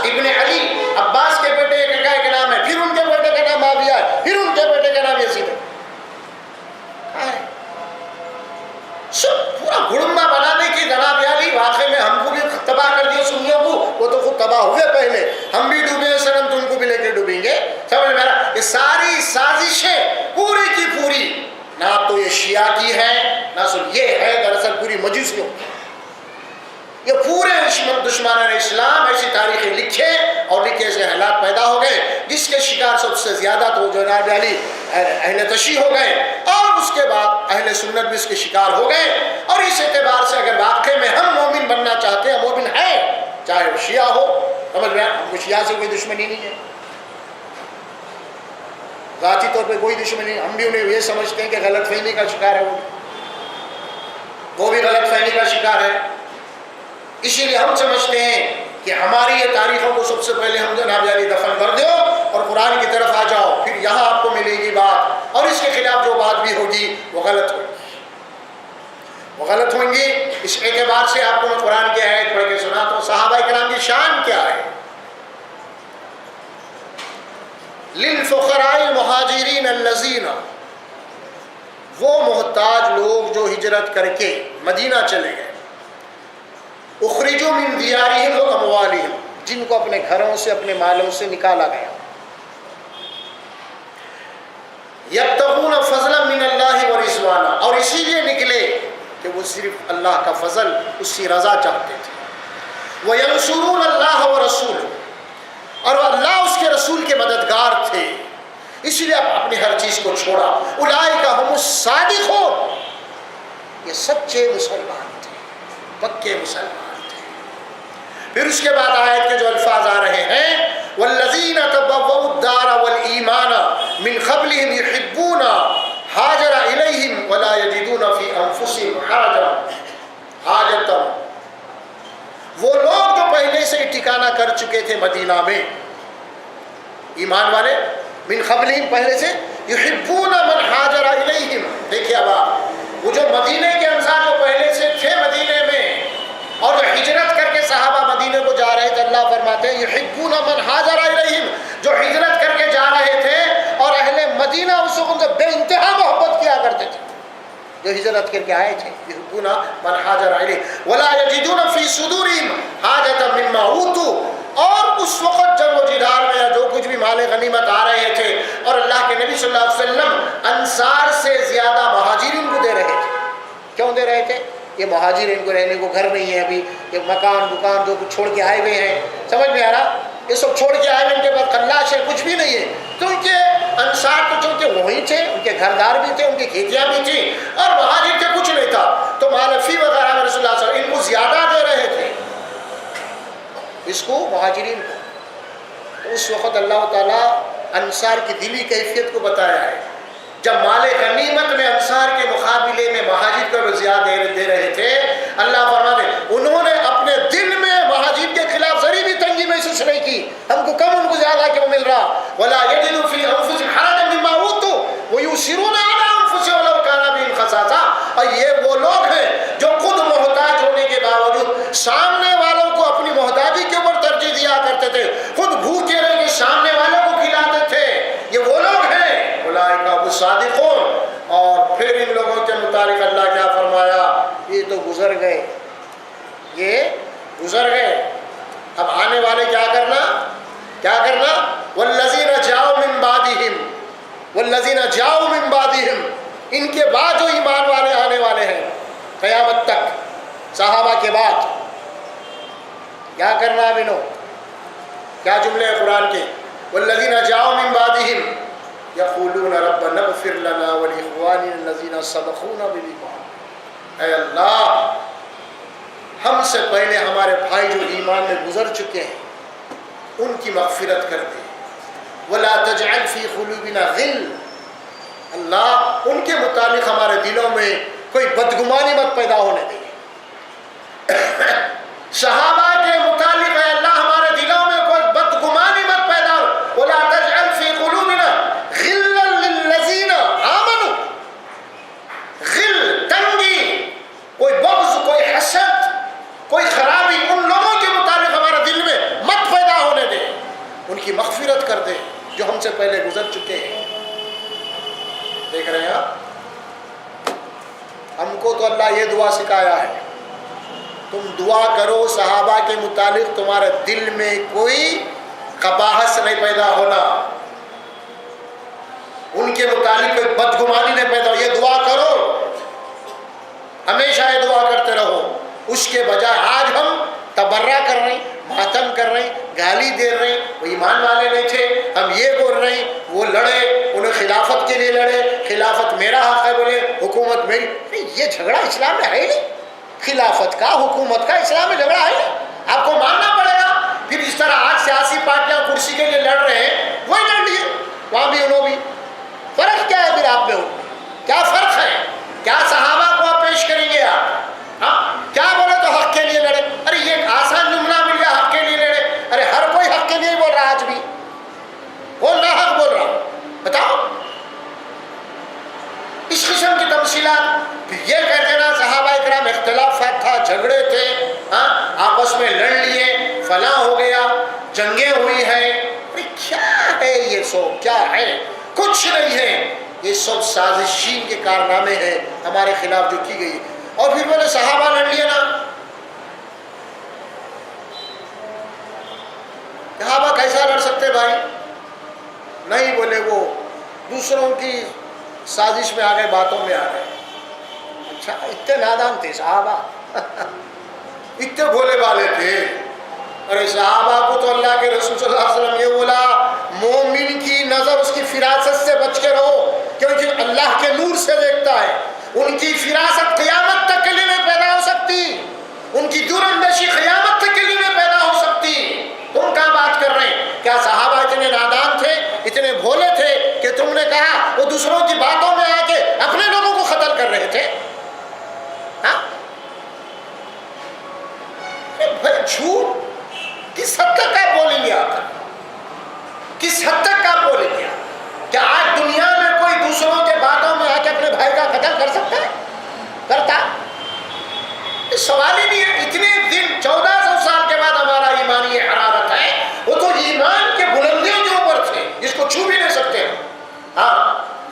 ابن علی، عباس کے بیٹے کا نام ہے، پھر ان کے بیٹے کا نام معاویہ ہے، پھر ان کے بیٹے کا نام یزید ہے۔ سب پورا گڑمبا بنانے کی جناب علی، واقعی میں تباہ ہوئے پہلے، ہم بھی ڈوبے ہیں سنم، تم کو بھی لے کے ڈوبیں گے. سمجھ میں آ رہا؟ یہ ساری سازشیں پوری کی پوری نہ تو یہ شیعہ کی ہے، نہ صرف یہ ہے، دراصل پوری مجوسیوں کی. یہ پورے دشمنان اسلام ایسی تاریخیں لکھے اور لکھے سے حالات پیدا ہو گئے جس کے شکار سب سے زیادہ تو جناب علی اہل تشیع ہو گئے، اور اس کے بعد اہل سنت بھی اس کے شکار ہو گئے. اور اس اعتبار سے اگر واقعے میں ہم مومن بننا چاہتے ہیں، مومن ہے چاہے وہ شیعہ ہو، سمجھ میں ہم کو شیعہ سے کوئی دشمنی نہیں ہے، ذاتی طور پہ کوئی دشمنی نہیں. ہم بھی انہیں یہ سمجھتے ہیں کہ غلط فہمی کا شکار ہے، وہ بھی غلط فہمی کا شکار ہے. اسی لیے ہم سمجھتے ہیں کہ ہماری یہ تاریخوں کو سب سے پہلے ہم جناب علی دفن کر دو اور قرآن کی طرف آ جاؤ، پھر یہاں آپ کو ملے گی بات، اور اس کے خلاف جو بات بھی ہوگی وہ غلط ہوگی، وہ غلط ہوں گی. اس اعتبار سے آپ کو میں قرآن کی آیت پڑھ کے سناتا ہوں. صحابہ کرام کی شان کیا ہے؟ للفقراء المہاجرین الذین، وہ محتاج لوگ جو ہجرت کر کے مدینہ چلے گئے، اخرجوا من دیارہم و اموالہم، جن کو اپنے گھروں سے اپنے مالوں سے نکالا گیا، یبتغون فضلا من اللہ ورضوانا، اور اسی لیے نکلے کہ وہ صرف اللہ کا فضل، اس کی رضا چاہتے تھے. وینصرون اللہ ورسولہ، اور اللہ اس کے رسول کے مددگار تھے، اس لیے اپنی ہر چیز کو چھوڑا. اولئک هم الصادقون، یہ سچے مسلمان تھے، پکے مسلمان. پھر اس کے بعد آیت کے جو الفاظ آ رہے ہیں، والذین تبوؤا الدار والایمان من قبلہم یحبون ہاجر الیہم ولا یجدون فی انفسہم حاجۃ، وہ لوگ جو پہلے سے ٹھکانہ کر چکے تھے مدینہ میں، ایمان والے، من قبلہم پہلے سے، یحبون من ہاجر الیہم. دیکھیے اب آپ، وہ جو مدینے کے انصار جو پہلے سے تھے مدینے میں اور جو ہجرت کر کے صحابہ مدینے کو جا رہے تھے، اللہ فرماتے ہیں یحبون من ہاجر الیہم، جو ہجرت کر کے جا رہے تھے، اور اہل مدینہ اس وقت ان سے بے انتہا محبت کیا کرتے تھے جو ہجرت کر کے آئے تھے. یحبون من ہاجر الیہم ولا یجدون فی صدورہم حاجۃ مما اوتوا، اور اس وقت جنگ و جدال میں یا جو کچھ بھی مال غنیمت آ رہے تھے، اور اللہ کے نبی صلی اللہ علیہ وسلم انصار سے زیادہ مہاجرین کو دے رہے تھے. کیوں دے رہے تھے؟ یہ مہاجرین کو رہنے کو گھر نہیں ہے، ابھی یہ مکان دکان جو کچھ چھوڑ کے آئے ہوئے ہیں، سمجھ میں آ رہا؟ یہ سب چھوڑ کے آئے ہوئے، ان کے بعد خلاش ہے، کچھ بھی نہیں ہے. تو ان کے انصار تو چونکہ وہی تھے، ان کے گھردار بھی تھے، ان کی کھیتیاں بھی تھیں، اور مہاجر کے کچھ نہیں تھا، تو مالفی وغیرہ میں رسول اللہ صلی اللہ علیہ وسلم ان کو زیادہ دے رہے تھے، اس کو مہاجرین کو. تو اس وقت اللہ تعالیٰ انصار کی دلی کیفیت کو بتایا ہے. جب مال غنیمت میں انصار کے مقابلے میں مہاجر کو زیادہ دے رہے تھے، اللہ فرماتے ہیں انہوں نے اپنے دل میں مہاجر کے خلاف ذری بھی تنگی محسوس نہیں کی، ہم کو کم ان کو زیادہ کیوں مل رہا. ولا یجدوا فی انفسہم حرجا مما اوتوا ویؤثرون علی انفسہم ولو کان بہم خصاصہ. اور یہ وہ لوگ ہیں جو خود محتاج ہونے کے باوجود سامنے والوں کو اپنی محتاجی کے اوپر ترجیح دیا کرتے تھے، خود بھوکے رہ کے سامنے والوں کو کھلاتے تھے. یہ وہ لوگ ہیں اولئک هم الصادقون. اور پھر ان لوگوں کے متعلق اللہ کیا فرمایا؟ یہ تو گزر گئے، یہ گزر گئے، اب آنے والے کیا کرنا؟ کیا کرنا؟ والذین جاؤ من بعدہم، والذین جاؤ من بعدہم، ان کے بعد جو ایمان والے آنے والے ہیں قیامت تک، صحابہ کے بعد کیا کرنا؟ اب انہوں کیا جملے ہیں قرآن کے؟ والذین جاؤ من بعدہم یقولون ربنا اغفر لنا ولاخواننا الذین سبقونا بالایمان. اے اللہ، ہم سے پہلے ہمارے بھائی جو ایمان میں گزر چکے ہیں ان کی مغفرت کر دے. ولا تجعل فی قلوبنا غل، اللہ ان کے متعلق ہمارے دلوں میں کوئی بدگمانی مت پیدا ہونے دے. صحابہ کے متعلق اے اللہ ہمارے دلوں میں کوئی بدگمانی مت پیدا ہو. ولا تجعل فی قلوبنا غلا للذین آمنوا، غل تنگی، کوئی بغض، کوئی حسد، کوئی خرابی ان لوگوں کے متعلق ہمارے دل میں مت پیدا ہونے دے. ان کی مغفرت کر دے جو ہم سے پہلے گزر چکے ہیں. دیکھ رہے ہیں آپ، ہم کو تو اللہ یہ دعا سکھایا ہے تم دعا کرو صحابہ کے متعلق تمہارے دل میں کوئی قباحت نہیں پیدا ہونا، ان کے متعلق کوئی بدگمانی نہیں پیدا ہو، یہ دعا کرو، ہمیشہ یہ دعا کرتے رہو۔ اس کے بجائے آج ہم تبرہ کر رہے ہیں، ماتم کر رہے ہیں، گالی دے رہے ہیں، وہ ایمان والے نہیں تھے، ہم یہ بول رہے ہیں، وہ لڑے، انہیں خلافت کے لیے لڑے، خلافت میرا حق ہے بولے، حکومت میری، یہ جھگڑا اسلام میں ہے ہی نہیں، خلافت کا حکومت کا اسلام میں جھگڑا ہے نہیں، آپ کو ماننا پڑے گا۔ پھر اس طرح آج سیاسی پارٹیاں کرسی کے لیے لڑ رہے ہیں، وہی لڑ لیے، وہاں بھی انہوں بھی، فرق کیا ہے پھر آپ میں؟ کیا فرق ہے؟ کیا صحابہ کو آپ پیش کریں گے آپ؟ ہاں کیا بولے تو حق کے لیے لڑے، ارے یہ آسان جملہ مل گیا، حق کے لیے لڑے، ارے ہر کوئی حق کے لیے بول رہا آج بھی، کون نہ حق بول رہا بتاؤ؟ اس قسم کی تمثیلات، یہ کہہ دینا صحابہ کرام اختلافات تھا، جھگڑے تھے، ہاں آپس میں لڑ لیے، فلاں ہو گیا، جنگیں ہوئی ہیں، ارے کیا ہے یہ سب؟ کیا ہے؟ کچھ نہیں ہے، یہ سب سازشین کے کارنامے ہیں ہمارے خلاف جو کی گئی۔ اور پھر بولے صحابہ لڑ لیے نا، صحابہ کیسا لڑ سکتے بھائی؟ نہیں بولے، وہ دوسروں کی سازش میں آ گئے، باتوں میں آ گئے۔ اچھا اتنے نادان تھے صحابہ اتنے بھولے والے تھے؟ ارے صحابہ کو تو اللہ کے رسول صلی اللہ علیہ وسلم یہ بولا، مومن کی نظر اس کی فراست سے بچ کے رہو، کیونکہ اللہ کے نور سے دیکھتا ہے، ان کی فراست قیامت تک کے لیے نہیں پیدا ہو سکتی، ان کی دور اندیشی قیامت تک کے لیے نہیں پیدا ہو سکتی۔ تم کہاں بات کر رہے ہیں؟ کیا صحابہ اتنے نادان تھے، اتنے بھولے تھے کہ تم نے کہا وہ دوسروں کی باتوں میں آ کے اپنے لوگوں کو قتل کر رہے تھے؟ ہاں بھائی جھوٹ کس حد تک آپ بولیں گے؟ آپ کس حد تک آپ بولیں گے؟ کیا آج دنیا میں کوئی دوسروں کے باتوں میں آ کے اپنے بھائی کا قتل کر سکتا ہے؟ کرتا؟ سوال ہی نہیں ہے۔ اتنے دن 1400 سال کے بعد ہمارا ایمانی یہ حرارت ہے، وہ تو ایمان کے بلندیوں کے اوپر تھے جس کو چھو بھی نہیں سکتے۔ ہاں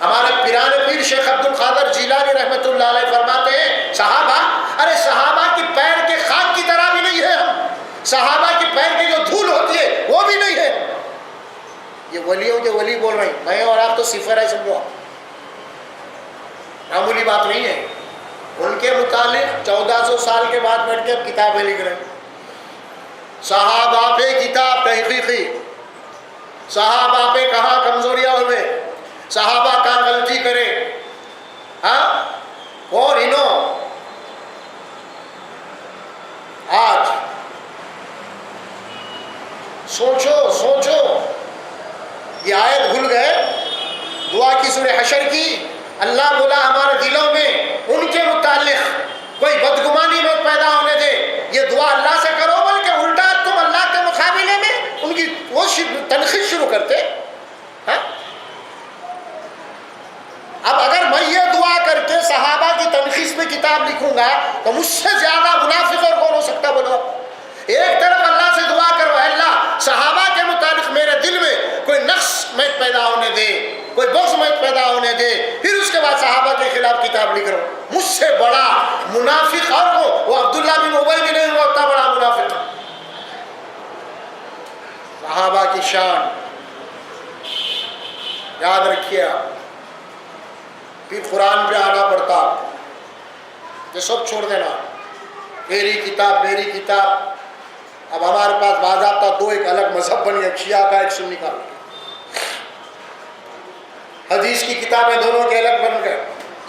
ہمارے پیران پیر شیخ عبد القادر جیلانی رحمۃ اللہ علیہ فرماتے ہیں، صحابہ، ارے صحابہ کی پیر کے خاک کی طرح بھی نہیں ہے ہم، صحابہ کی پیر کی جو دھول ہوتی ہے وہ بھی نہیں ہے۔ یہ ولیوں کے ولی بول رہے ہیں، میں اور آپ تو صفر ہے، سمجھو معمولی بات نہیں ہے۔ ان کے متعلق 1400 سال کے بعد بیٹھ کے اب کتابیں لکھ رہے ہیں، صحابہ پہ کتاب تحقیقی، صحابہ پہ کہاں کمزوریاں ہوئے، صحابہ کہاں غلطی کرے، ہاں اور انہوں آج سوچو یہ آیت بھول گئے، دعا کی سورہ حشر کی، اللہ بولا ہمارے دلوں میں ان کے متعلق کوئی بدگمانی مت پیدا ہونے دے، یہ دعا اللہ سے کرو، بلکہ الٹا تم اللہ کے مقابلے میں ان کی وہ تنقید شروع کرتے۔ ہاں اب اگر میں یہ دعا کر کے صحابہ کی تنقید میں کتاب لکھوں گا تو مجھ سے زیادہ منافق اور کون ہو سکتا؟ بولو، ایک طرف اللہ سے دعا کرو، اللہ صحابہ کے متعلق میرے دل میں کوئی نقص مت پیدا ہونے دے، کوئی بغض مت پیدا ہونے دے، پھر اس کے بعد صحابہ کے خلاف کتاب لکھ رہا ہوں۔ مجھ سے بڑا منافق اور وہ عبداللہ بن ابی بھی نہیں ہوا، اتنا بڑا منافق۔ صحابہ کی شان یاد رکھیے آپ، پھر قرآن پہ آنا پڑتا، یہ سب چھوڑ دینا، میری کتاب میری کتاب۔ اب ہمارے پاس باضابطہ دو ایک الگ مذہب بن گیا، شیعہ کا ایک سنی کا، حدیث کی کتابیں دونوں کے الگ بن گئے،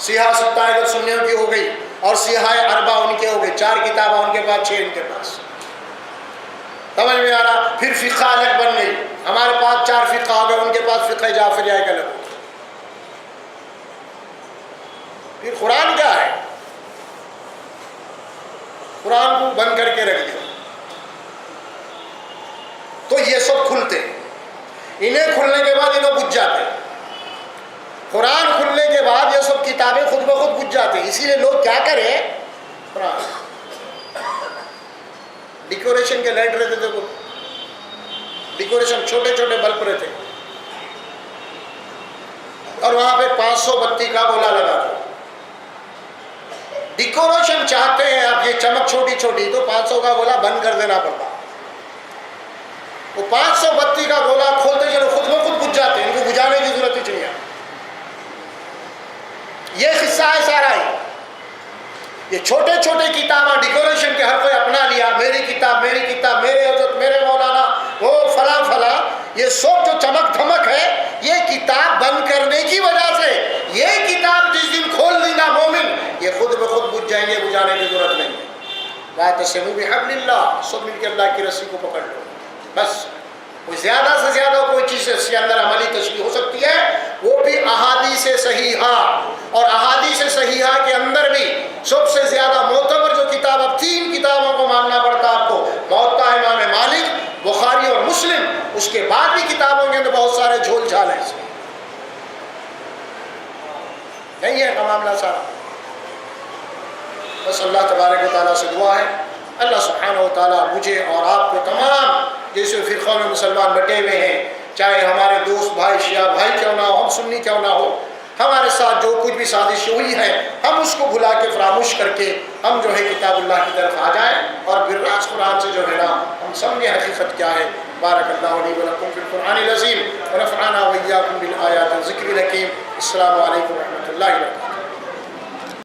سیاہ ستہ ادھر سنیوں کی ہو گئی اور سیاہ اربع ان کے ہو گئے، 4 کتابیں ان کے پاس، 6 ان کے پاس، سمجھ میں آ رہا؟ پھر فقہ الگ بن گئی، ہمارے پاس 4 فقہ ہو گئے، ان کے پاس فقہ جعفریہ ایک الگ ہو گیا۔ پھر قرآن کیا ہے؟ قرآن کو بند کر کے رکھ دیا، تو یہ سب کھلتے، انہیں کھلنے کے بعد انہیں بجھ جاتے، قرآن کھلنے کے بعد یہ سب کتابیں خود بخود بجھ جاتے۔ اسی لیے لوگ کیا کریں، قرآن ڈیکوریشن کے لائٹ رہتے تھے، ڈیکوریشن چھوٹے چھوٹے بلب رہتے، اور وہاں پہ 500 بتی کا گولا لگا دو، ڈیکوریشن چاہتے ہیں آپ، یہ چمک چھوٹی چھوٹی، تو 500 کا گولا بند کر دینا پڑتا۔ وہ 500 بتی کا گولا کھولتے چلو خود بخود بجھ جاتے ہیں، ان کو بجھانے کی ضرورت ہی نہیں ہے۔ یہ قصہ ہے سارا ہی۔ یہ چھوٹے چھوٹے کتابیں ڈیکوریشن کے ہر کوئی اپنا لیا، میری کتاب، میری کتاب، میرے حضرت، میرے مولانا، وہ فلاں فلاں، یہ سب جو چمک دھمک ہے یہ کتاب بند کرنے کی وجہ سے۔ یہ کتاب جس دن کھول دے گا مومن، یہ خود بخود بجھ جائیں گے، بجھانے کی ضرورت نہیں ہے۔ واعتصموا بحبل اللہ، سب مل کے اللہ کی رسی کو پکڑ لو بس۔ کوئی زیادہ سے زیادہ کوئی چیز اس کے اندر عملی تشریح ہو سکتی ہے، وہ بھی احادیث صحیحہ، اور احادیث صحیحہ کے اندر بھی سب سے زیادہ معتبر جو کتاب، اب 3 کتابوں کو ماننا پڑتا آپ کو، موطا امام مالک، بخاری اور مسلم، اس کے بعد بھی کتابوں کے اندر بہت سارے جھول جھال ہیں، اس میں نہیں ہے کا معاملہ سارا۔ بس اللہ تبارک و تعالیٰ سے دعا ہے، اللہ سبحانہ و تعالیٰ مجھے اور آپ کو تمام جیسے فرقوں میں مسلمان بٹے ہوئے ہیں، چاہے ہمارے دوست بھائی شیعہ بھائی کیوں نہ ہو، ہم سنی کیوں نہ ہو، ہمارے ساتھ جو کچھ بھی سازش ہوئی ہے ہم اس کو بھلا کے فراموش کر کے ہم جو ہے کتاب اللہ کی طرف آ جائیں، اور بالراست قرآن سے جو ہے نا ہم سمجھیں حقیقت کیا ہے۔ بارک اللہ لی و لکم فی القرآن العظیم ونفعنا وإیاکم بالآیات الذکر الحکیم۔ السلام علیکم ورحمۃ اللہ وبرکاتہ۔